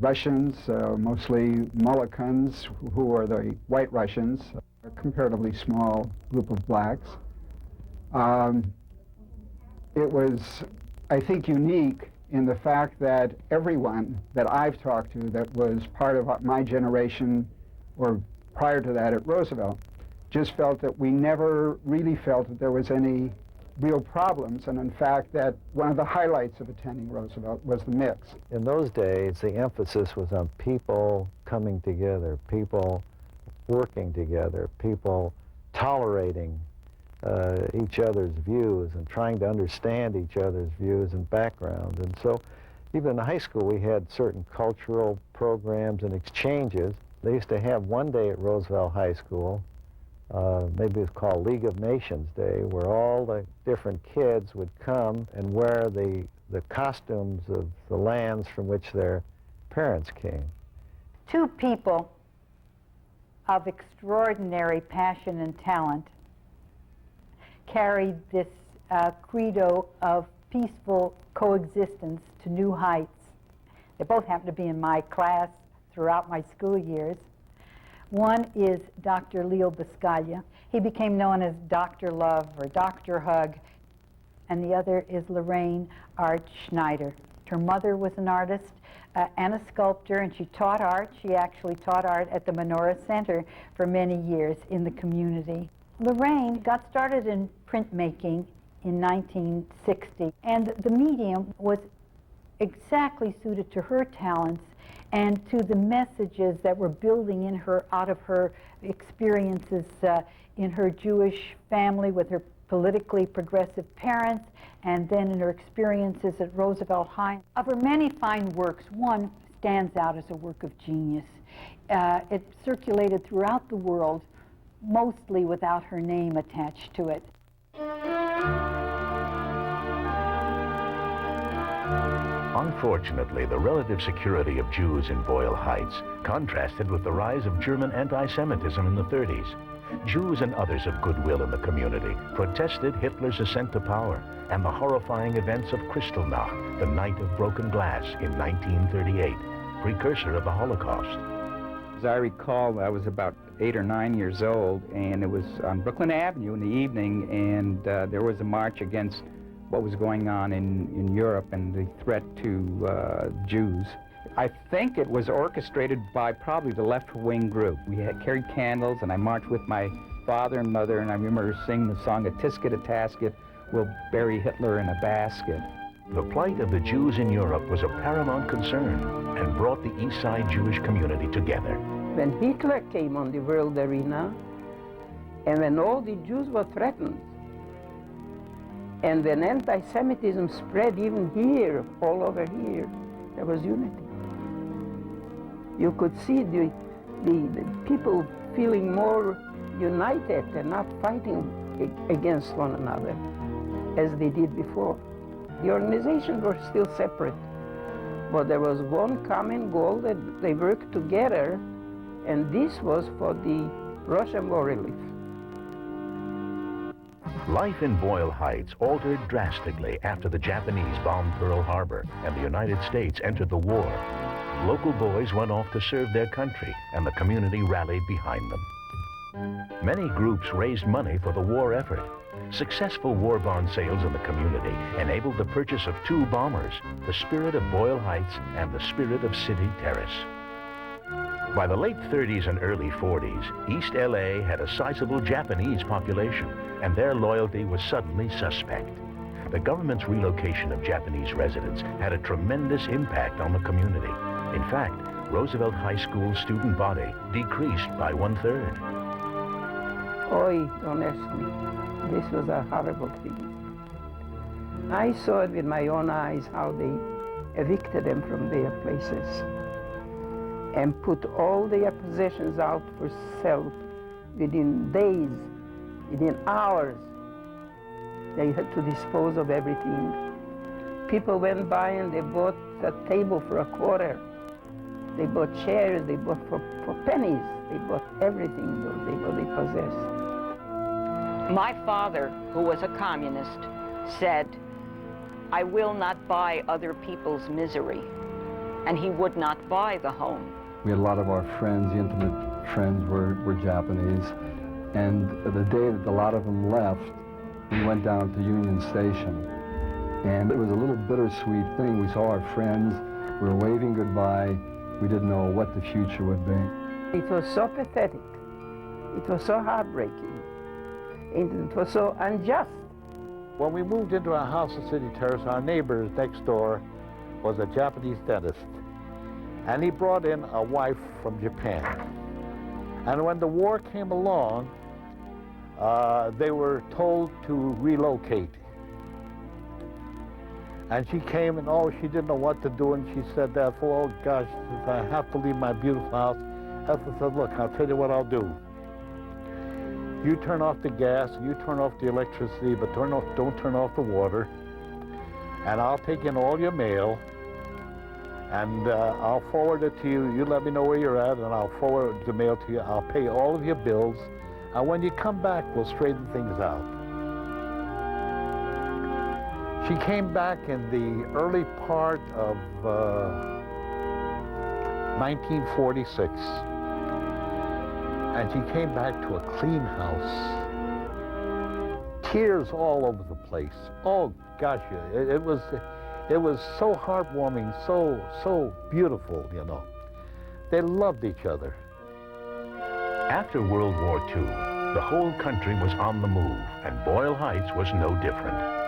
Q: Russians, mostly Moluccans, who are the white Russians, a comparatively small group of blacks. It was, I think, unique in the fact that everyone that I've talked to that was part of my generation or prior to that at Roosevelt just felt that we never really felt that there was any real problems, and in fact that one of the highlights of attending Roosevelt was the mix.
C: In those days, the emphasis was on people coming together, people working together, people tolerating each other's views and trying to understand each other's views and backgrounds. And so even in high school we had certain cultural programs and exchanges. They used to have one day at Roosevelt High School, maybe it was called League of Nations Day, where all the different kids would come and wear the costumes of the lands from which their parents came.
R: Two people of extraordinary passion and talent carried this credo of peaceful coexistence to new heights. They both happened to be in my class throughout my school years. One is Dr. Leo Biscaglia. He became known as Dr. Love or Dr. Hug. And the other is Lorraine Art Schneider. Her mother was an artist and a sculptor, and she taught art. She actually taught art at the Menorah Center for many years in the community. Lorraine got started in printmaking in 1960, and the medium was exactly suited to her talents and to the messages that were building in her out of her experiences in her Jewish family with her politically progressive parents, and then in her experiences at Roosevelt High. Of her many fine works, one stands out as a work of genius. It circulated throughout the world, mostly without her name attached to it.
G: Unfortunately, the relative security of Jews in Boyle Heights contrasted with the rise of German anti-Semitism in the 30s. Jews and others of goodwill in the community protested Hitler's ascent to power and the horrifying events of Kristallnacht, the Night of Broken Glass, in 1938, precursor of the Holocaust.
U: As I recall, I was about 8 or 9 years old, and it was on Brooklyn Avenue in the evening, and there was a march against what was going on in Europe and the threat to Jews. I think it was orchestrated by probably the left-wing group. We had carried candles, and I marched with my father and mother, and I remember singing the song, "A Tisket, a Tasket, we'll bury Hitler in a basket."
G: The plight of the Jews in Europe was a paramount concern and brought the East Side Jewish community together.
X: When Hitler came on the world arena, and when all the Jews were threatened, and when anti-Semitism spread even here, all over here, there was unity. You could see the people feeling more united and not fighting against one another as they did before. The organizations were still separate, but there was one common goal that they worked together, and this was for the Russian war relief.
G: Life in Boyle Heights altered drastically after the Japanese bombed Pearl Harbor and the United States entered the war. Local boys went off to serve their country, and the community rallied behind them. Many groups raised money for the war effort. Successful war bond sales in the community enabled the purchase of 2 bombers, the Spirit of Boyle Heights and the Spirit of City Terrace. By the late 30s and early 40s, East L.A. had a sizable Japanese population, and their loyalty was suddenly suspect. The government's relocation of Japanese residents had a tremendous impact on the community. In fact, Roosevelt High School's student body decreased by 1/3.
X: Oi, don't ask me. This was a horrible thing. I saw it with my own eyes how they evicted them from their places. and put all their possessions out for sale within days, within hours. They had to dispose of everything. People went by and they bought a table for a quarter. They bought chairs, they bought for pennies. They bought everything they possessed.
D: My father, who was a communist, said, "I will not buy other people's misery." And he would not buy the home.
E: We had a lot of our friends, the intimate friends, were Japanese. And the day that a lot of them left, we went down to Union Station. And it was a little bittersweet thing. We saw our friends, we were waving goodbye. We didn't know what the future would be.
X: It was so pathetic. It was so heartbreaking. And it was so unjust.
L: When we moved into our house at City Terrace, our neighbors next door was a Japanese dentist. And he brought in a wife from Japan. And when the war came along, they were told to relocate. And she came and, oh, she didn't know what to do, and she said, oh gosh, I have to leave my beautiful house. Ethel said, look, I'll tell you what I'll do. You turn off the gas, you turn off the electricity, but don't turn off the water. And I'll take in all your mail, and I'll forward it to you. You let me know where you're at, and I'll forward the mail to you. I'll pay all of your bills, and when you come back, we'll straighten things out. She came back in the early part of 1946, and she came back to a clean house. Tears all over the place. Oh gosh, it was so heartwarming, so beautiful, you know. They loved each other.
G: After World War II, the whole country was on the move, and Boyle Heights was no different.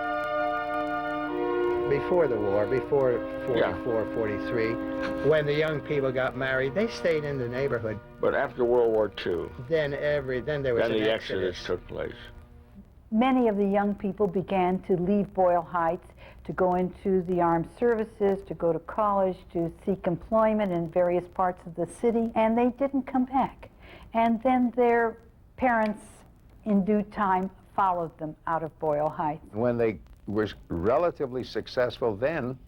O: Before the war, before 44, 43, when the young people got married, they stayed in the neighborhood.
N: But after World War II,
O: then there was
N: the
O: an
N: exodus took place.
R: Many of the young people began to leave Boyle Heights to go into the armed services, to go to college, to seek employment in various parts of the city, and they didn't come back. And then their parents, in due time, followed them out of Boyle Heights.
B: When they were relatively successful then,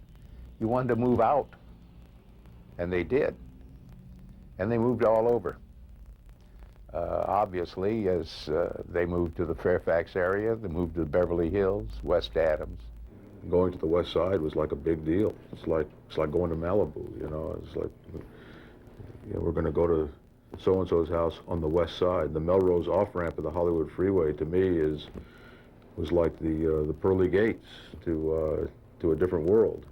B: you wanted to move out. And they did. And they moved all over. Obviously, as they moved to the Fairfax area, they moved to Beverly Hills, West Adams.
H: Going to the west side was like a big deal. It's like going to Malibu, you know. It's like, you know, we're going to go to so-and-so's house on the west side. The Melrose off-ramp of the Hollywood Freeway, to me, was like the pearly gates to a different world.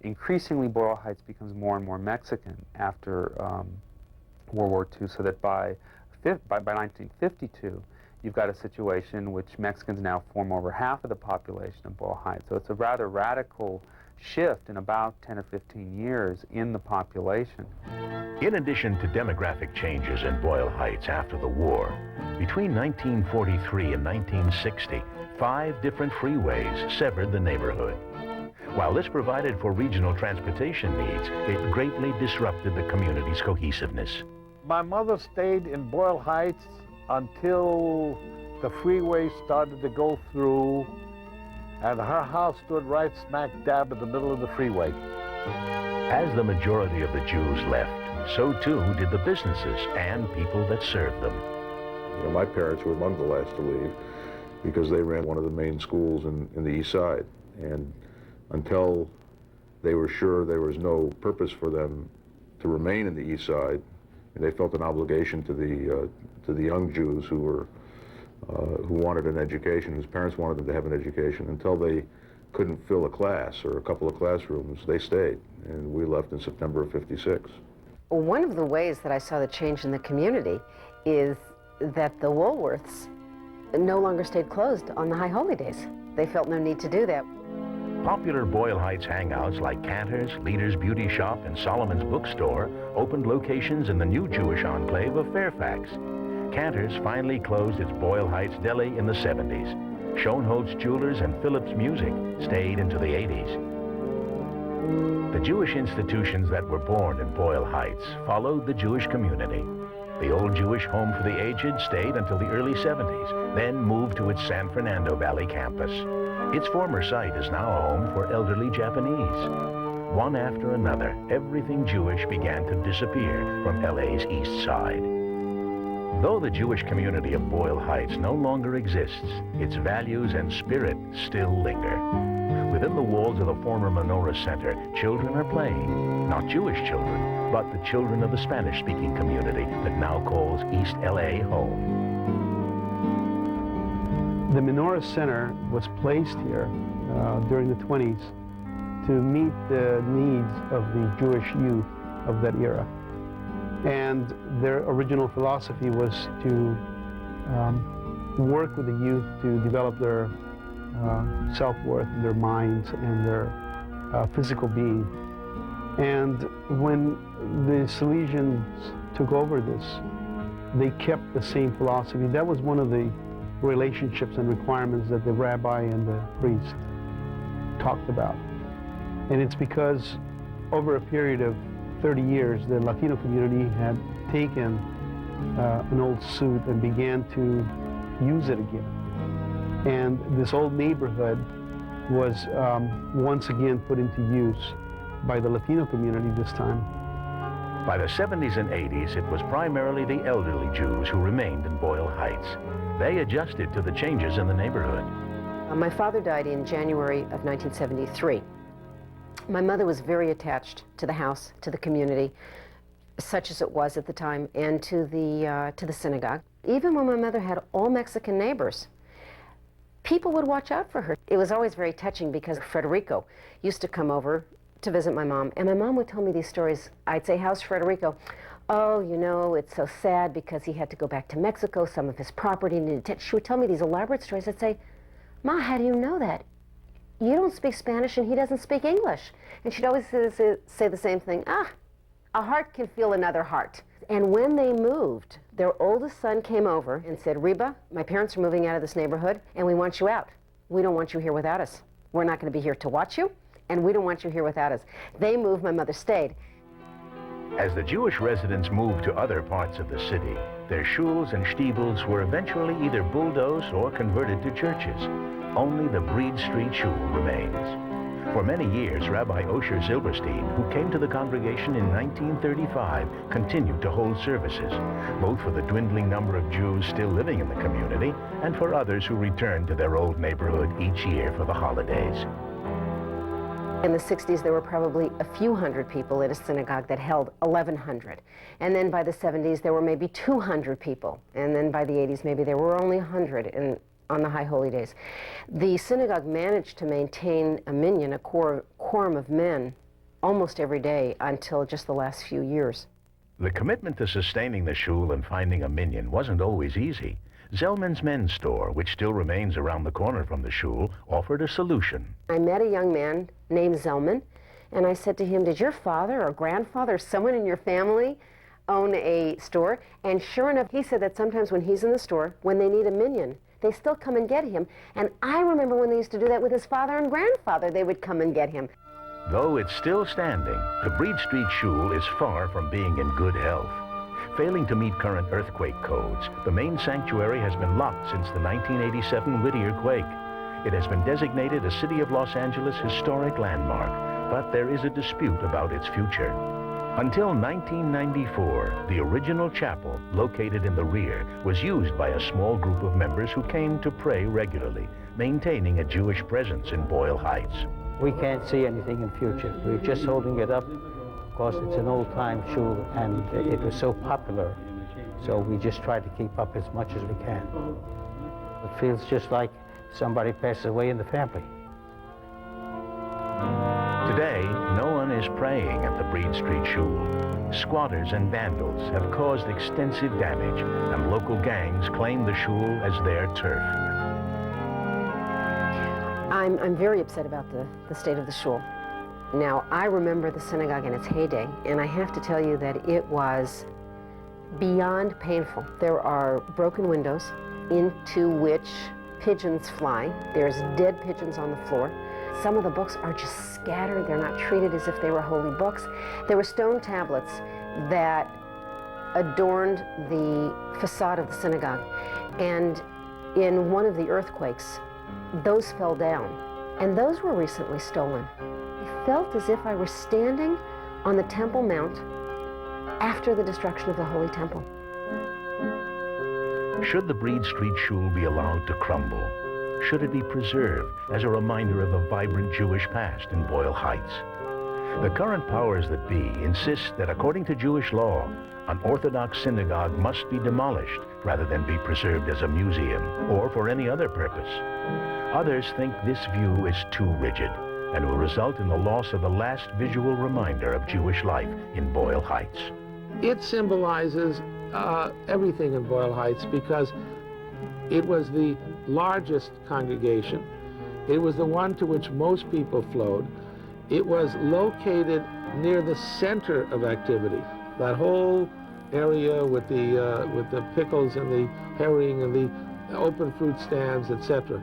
T: Increasingly, Boyle Heights becomes more and more Mexican after World War II, so that by 1952, you've got a situation in which Mexicans now form over half of the population of Boyle Heights. So it's a rather radical shift in about 10 or 15 years in the population.
G: In addition to demographic changes in Boyle Heights after the war, between 1943 and 1960, 5 different freeways severed the neighborhood. While this provided for regional transportation needs, it greatly disrupted the community's cohesiveness.
L: My mother stayed in Boyle Heights until the freeway started to go through, and her house stood right smack dab in the middle of the freeway.
G: As the majority of the Jews left, so too did the businesses and people that served them.
H: You know, my parents were among the last to leave because they ran one of the main schools in the East Side, and until they were sure there was no purpose for them to remain in the East Side, they felt an obligation to the young Jews who wanted an education, whose parents wanted them to have an education. Until they couldn't fill a class or a couple of classrooms, they stayed, and we left in September of '56.
K: One of the ways that I saw the change in the community is that the Woolworths no longer stayed closed on the high holy days. They felt no need to do that.
G: Popular Boyle Heights hangouts like Cantor's, Leader's Beauty Shop, and Solomon's Bookstore opened locations in the new Jewish enclave of Fairfax. Cantor's finally closed its Boyle Heights deli in the 70s. Schoenholtz Jewelers and Phillips Music stayed into the 80s. The Jewish institutions that were born in Boyle Heights followed the Jewish community. The old Jewish home for the aged stayed until the early 70s, then moved to its San Fernando Valley campus. Its former site is now a home for elderly Japanese. One after another, everything Jewish began to disappear from L.A.'s east side. Though the Jewish community of Boyle Heights no longer exists, its values and spirit still linger. Within the walls of the former Menorah Center, children are playing, not Jewish children, but the children of the Spanish-speaking community that now calls East L.A. home.
F: The Menorah Center was placed here during the 20s to meet the needs of the Jewish youth of that era. And their original philosophy was to work with the youth to develop their self-worth, their minds, and their physical being. And when the Salesians took over this, they kept the same philosophy. That was one of the relationships and requirements that the rabbi and the priest talked about. And it's because over a period of 30 years, the Latino community had taken an old suit and began to use it again. And this old neighborhood was once again put into use by the Latino community this time.
G: By the 70s and 80s, it was primarily the elderly Jews who remained in Boyle Heights. They adjusted to the changes in the neighborhood.
K: My father died in January of 1973. My mother was very attached to the house, to the community, such as it was at the time, and to the synagogue. Even when my mother had all Mexican neighbors, people would watch out for her. It was always very touching because Federico used to come over to visit my mom, and my mom would tell me these stories. I'd say, "How's Federico?" "Oh, you know, it's so sad because he had to go back to Mexico, some of his property needed." She would tell me these elaborate stories. I'd say, "Ma, how do you know that? You don't speak Spanish and he doesn't speak English." And she'd always say the same thing, "A heart can feel another heart." And when they moved, their oldest son came over and said, "Reba, my parents are moving out of this neighborhood and we want you out. We don't want you here without us. We're not going to be here to watch you, and we don't want you here without us." They moved, my mother stayed.
G: As the Jewish residents moved to other parts of the city, their shuls and shtibels were eventually either bulldozed or converted to churches. Only the Breed Street Shul remains. For many years, Rabbi Osher Zilberstein, who came to the congregation in 1935, continued to hold services, both for the dwindling number of Jews still living in the community and for others who returned to their old neighborhood each year for the holidays.
K: In the 60s, there were probably a few hundred people at a synagogue that held 1,100. And then by the 70s, there were maybe 200 people. And then by the 80s, maybe there were only 100 on the High Holy Days. The synagogue managed to maintain a minyan, a quorum of men, almost every day until just the last few years.
G: The commitment to sustaining the shul and finding a minyan wasn't always easy. Zellman's men's store, which still remains around the corner from the shul, offered a solution.
K: I met a young man named Zellman, and I said to him, "Did your father or grandfather or someone in your family own a store?" And sure enough, he said that sometimes when he's in the store, when they need a minyan, they still come and get him. And I remember when they used to do that with his father and grandfather, they would come and get him.
G: Though it's still standing, the Breed Street Shul is far from being in good health. Failing to meet current earthquake codes, the main sanctuary has been locked since the 1987 Whittier quake. It has been designated a City of Los Angeles historic landmark, but there is a dispute about its future. Until 1994, the original chapel, located in the rear, was used by a small group of members who came to pray regularly, maintaining a Jewish presence in Boyle Heights.
P: We can't see anything in future. We're just holding it up because it's an old-time shul and it was so popular. So we just try to keep up as much as we can. It feels just like somebody passes away in the family.
G: Today, no one is praying at the Breed Street Shul. Squatters and vandals have caused extensive damage, and local gangs claim the shul as their turf.
K: I'm very upset about the state of the shul. Now, I remember the synagogue in its heyday, and I have to tell you that it was beyond painful. There are broken windows into which pigeons fly. There's dead pigeons on the floor. Some of the books are just scattered. They're not treated as if they were holy books. There were stone tablets that adorned the facade of the synagogue. And in one of the earthquakes, those fell down. And those were recently stolen. I felt as if I were standing on the Temple Mount after the destruction of the Holy Temple.
G: Should the Breed Street Shul be allowed to crumble? Should it be preserved as a reminder of the vibrant Jewish past in Boyle Heights? The current powers that be insist that according to Jewish law, an Orthodox synagogue must be demolished rather than be preserved as a museum or for any other purpose. Others think this view is too rigid and will result in the loss of the last visual reminder of Jewish life in Boyle Heights.
J: It symbolizes everything in Boyle Heights because it was the largest congregation. It was the one to which most people flowed. It was located near the center of activity. That whole area with the pickles and the herring and the open fruit stands, etc.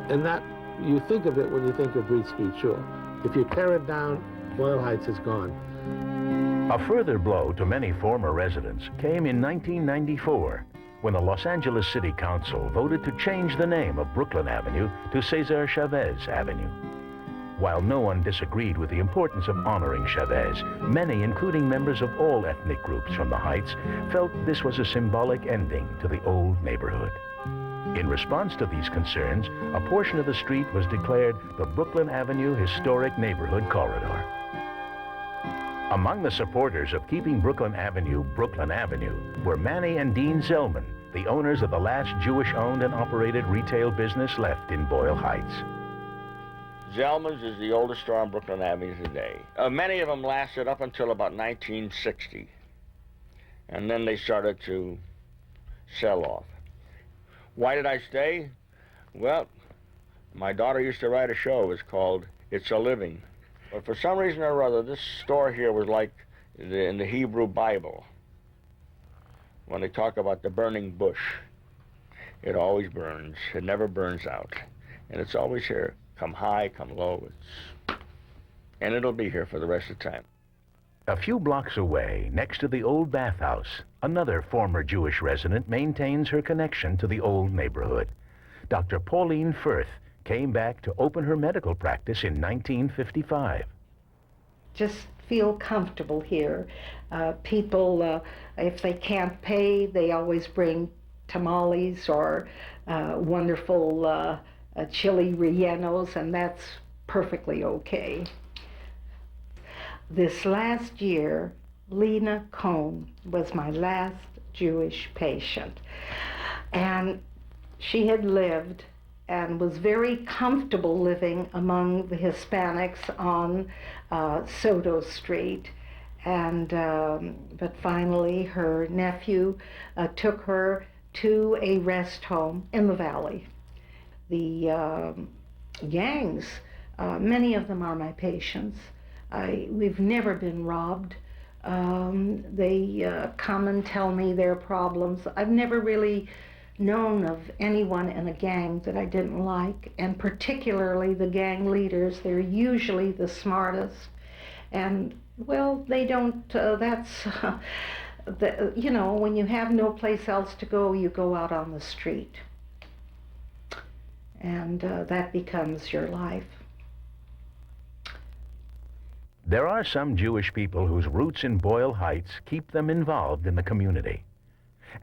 J: And that, you think of it when you think of Breed Street Shul. If you tear it down, Boyle Heights is gone.
G: A further blow to many former residents came in 1994 when the Los Angeles City Council voted to change the name of Brooklyn Avenue to Cesar Chavez Avenue. While no one disagreed with the importance of honoring Chavez, many, including members of all ethnic groups from the Heights, felt this was a symbolic ending to the old neighborhood. In response to these concerns, a portion of the street was declared the Brooklyn Avenue Historic Neighborhood Corridor. Among the supporters of keeping Brooklyn Avenue were Manny and Dean Zellman, the owners of the last Jewish-owned and operated retail business left in Boyle Heights.
N: Zellman's is the oldest store on Brooklyn Avenue today. Many of them lasted up until about 1960. And then they started to sell off. Why did I stay? Well, my daughter used to write a show. It was called It's a Living. But for some reason or other, this store here was like in the Hebrew Bible. When they talk about the burning bush, it always burns. It never burns out. And it's always here. Come high, come low. And it'll be here for the rest of the time.
G: A few blocks away, next to the old bathhouse, another former Jewish resident maintains her connection to the old neighborhood. Dr. Pauline Firth came back to open her medical practice in 1955.
M: Just feel comfortable here. People, if they can't pay, they always bring tamales or wonderful chili rellenos, and that's perfectly okay. This last year, Lena Cohn was my last Jewish patient, and she had lived and was very comfortable living among the Hispanics on Soto Street. And but finally her nephew took her to a rest home in the valley. The gangs, many of them are my patients. We've never been robbed. They come and tell me their problems. I've never really known of anyone in a gang that I didn't like, and particularly the gang leaders. They're usually the smartest, and well, they don't, you know, when you have no place else to go, you go out on the street, and that becomes your life.
G: There are some Jewish people whose roots in Boyle Heights keep them involved in the community.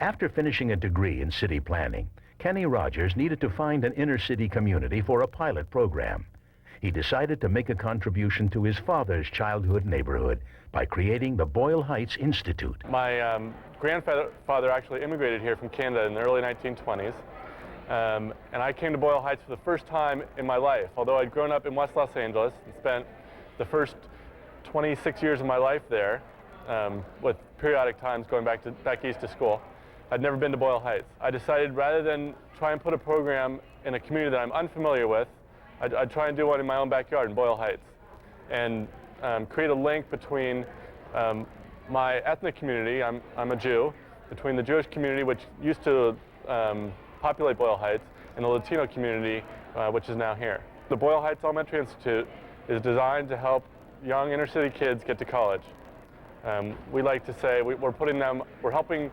G: After finishing a degree in city planning, Kenny Rogers needed to find an inner-city community for a pilot program. He decided to make a contribution to his father's childhood neighborhood by creating the Boyle Heights Institute.
V: My grandfather actually immigrated here from Canada in the early 1920s, and I came to Boyle Heights for the first time in my life. Although I'd grown up in West Los Angeles and spent the first 26 years of my life there, with periodic times going back east to school, I'd never been to Boyle Heights. I decided rather than try and put a program in a community that I'm unfamiliar with, I'd try and do one in my own backyard in Boyle Heights, and create a link between my ethnic community, I'm a Jew, between the Jewish community, which used to populate Boyle Heights, and the Latino community, which is now here. The Boyle Heights Elementary Institute is designed to help young inner city kids get to college. We like to say we're helping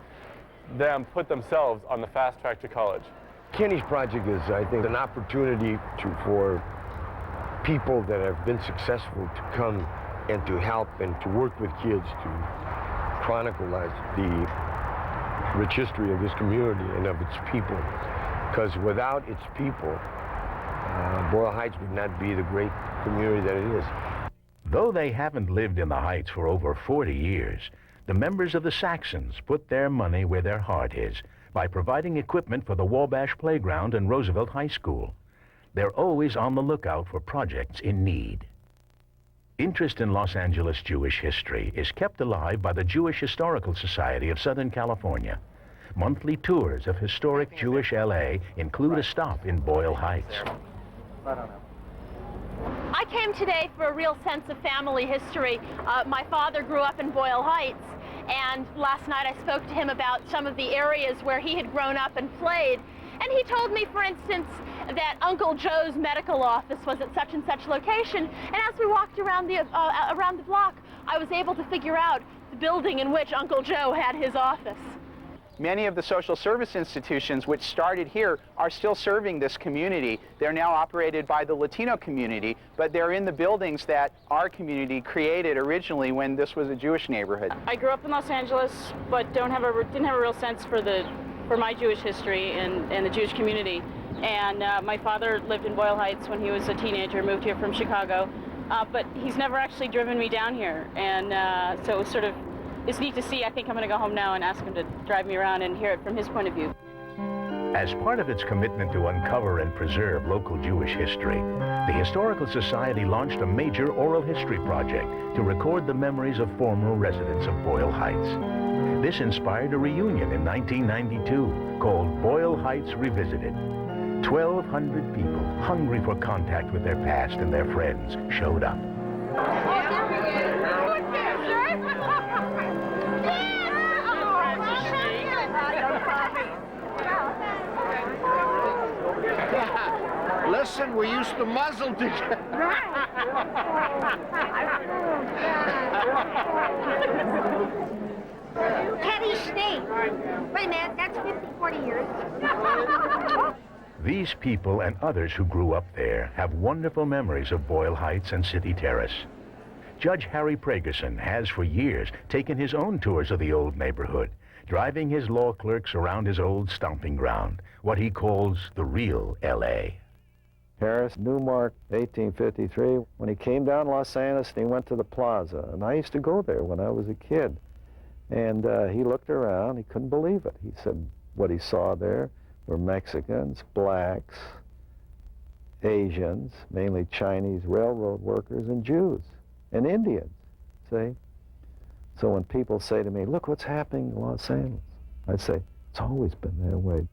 V: them put themselves on the fast track to college.
A: Kenny's project is, I think, an opportunity for people that have been successful to come and to help and to work with kids to chronicle the rich history of this community and of its people. Because without its people, Boyle Heights would not be the great community that it is.
G: Though they haven't lived in the Heights for over 40 years, the members of the Saxons put their money where their heart is by providing equipment for the Wabash Playground and Roosevelt High School. They're always on the lookout for projects in need. Interest in Los Angeles Jewish history is kept alive by the Jewish Historical Society of Southern California. Monthly tours of historic Jewish L.A. include a stop in Boyle Heights.
I: I came today for a real sense of family history. My father grew up in Boyle Heights, and last night I spoke to him about some of the areas where he had grown up and played. And he told me, for instance, that Uncle Joe's medical office was at such and such location. And as we walked around the block, I was able to figure out the building in which Uncle Joe had his office.
S: Many of the social service institutions which started here are still serving this community. They're now operated by the Latino community, but they're in the buildings that our community created originally when this was a Jewish neighborhood.
W: I grew up in Los Angeles, but didn't have a real sense for my Jewish history and the Jewish community. And my father lived in Boyle Heights when he was a teenager, moved here from Chicago, but he's never actually driven me down here. And so it was sort of, it's neat to see. I think I'm going to go home now and ask him to drive me around and hear it from his point of view.
G: As part of its commitment to uncover and preserve local Jewish history, the Historical Society launched a major oral history project to record the memories of former residents of Boyle Heights. This inspired a reunion in 1992 called Boyle Heights Revisited. 1,200 people hungry for contact with their past and their friends showed up.
A: Listen, we used to muzzle together.
Y: Teddy State. Wait a minute, that's 50, 40 years.
G: These people and others who grew up there have wonderful memories of Boyle Heights and City Terrace. Judge Harry Pragerson has for years taken his own tours of the old neighborhood, driving his law clerks around his old stomping ground, what he calls the real L.A.
C: Harris, Newmark, 1853, when he came down Los Angeles and he went to the plaza. And I used to go there when I was a kid. And he looked around, he couldn't believe it. He said what he saw there were Mexicans, blacks, Asians, mainly Chinese railroad workers, and Jews, and Indians, see? So when people say to me, look what's happening in Los Angeles, I'd say, it's always been that way.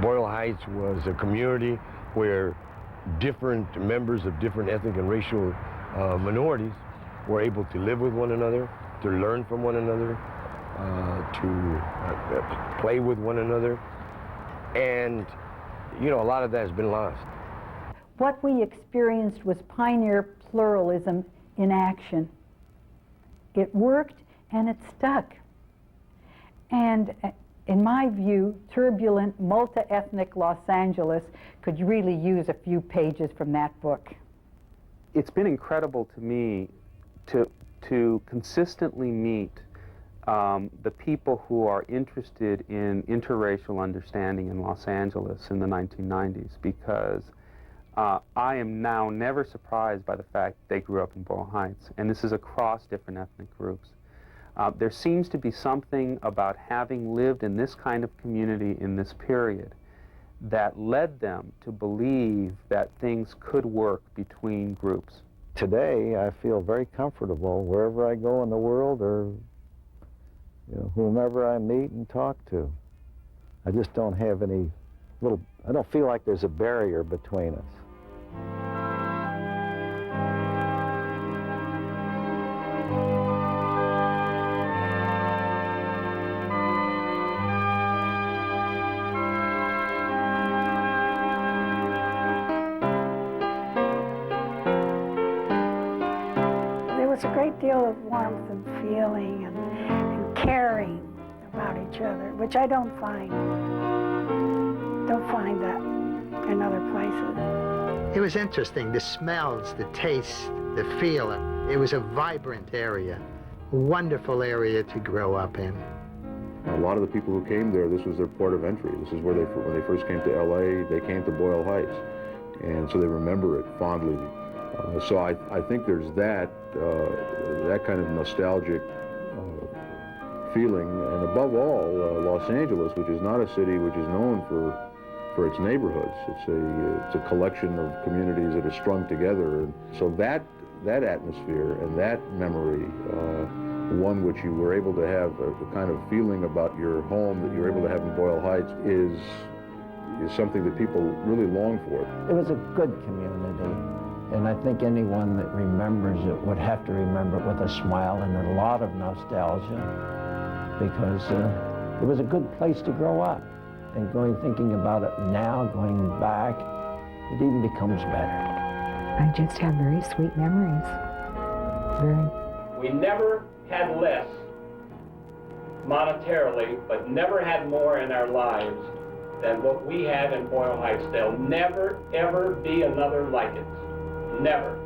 A: Boyle Heights was a community where different members of different ethnic and racial minorities were able to live with one another, to learn from one another, to play with one another. And, you know, a lot of that has been lost.
R: What we experienced was pioneer pluralism in action. It worked and it stuck. And in my view, turbulent, multi-ethnic Los Angeles could really use a few pages from that book.
T: It's been incredible to me to consistently meet the people who are interested in interracial understanding in Los Angeles in the 1990s, because I am now never surprised by the fact they grew up in Boyle Heights, and this is across different ethnic groups. There seems to be something about having lived in this kind of community in this period that led them to believe that things could work between groups.
C: Today, I feel very comfortable wherever I go in the world, or whomever I meet and talk to. I just don't have any I don't feel like there's a barrier between us.
D: was a great deal of warmth and feeling and caring about each other, which I don't find that in other places.
O: It was interesting, the smells, the taste, the feeling. It was a vibrant area, a wonderful area to grow up in.
H: A lot of the people who came there, this was their port of entry. This is where when they first came to L.A., they came to Boyle Heights. And so they remember it fondly. So I think there's that kind of nostalgic feeling. And above all, Los Angeles, which is not a city which is known for its neighborhoods. It's a collection of communities that are strung together. And so that atmosphere and that memory, one which you were able to have a kind of feeling about your home that you were able to have in Boyle Heights is something that people really long for.
P: It was a good community, and I think anyone that remembers it would have to remember it with a smile and a lot of nostalgia, because it was a good place to grow up. And thinking about it now, going back, it even becomes better.
E: I just have very sweet memories. Very.
Q: We never had less monetarily, but never had more in our lives than what we had in Boyle Heights. There'll never, ever be another like it. Never.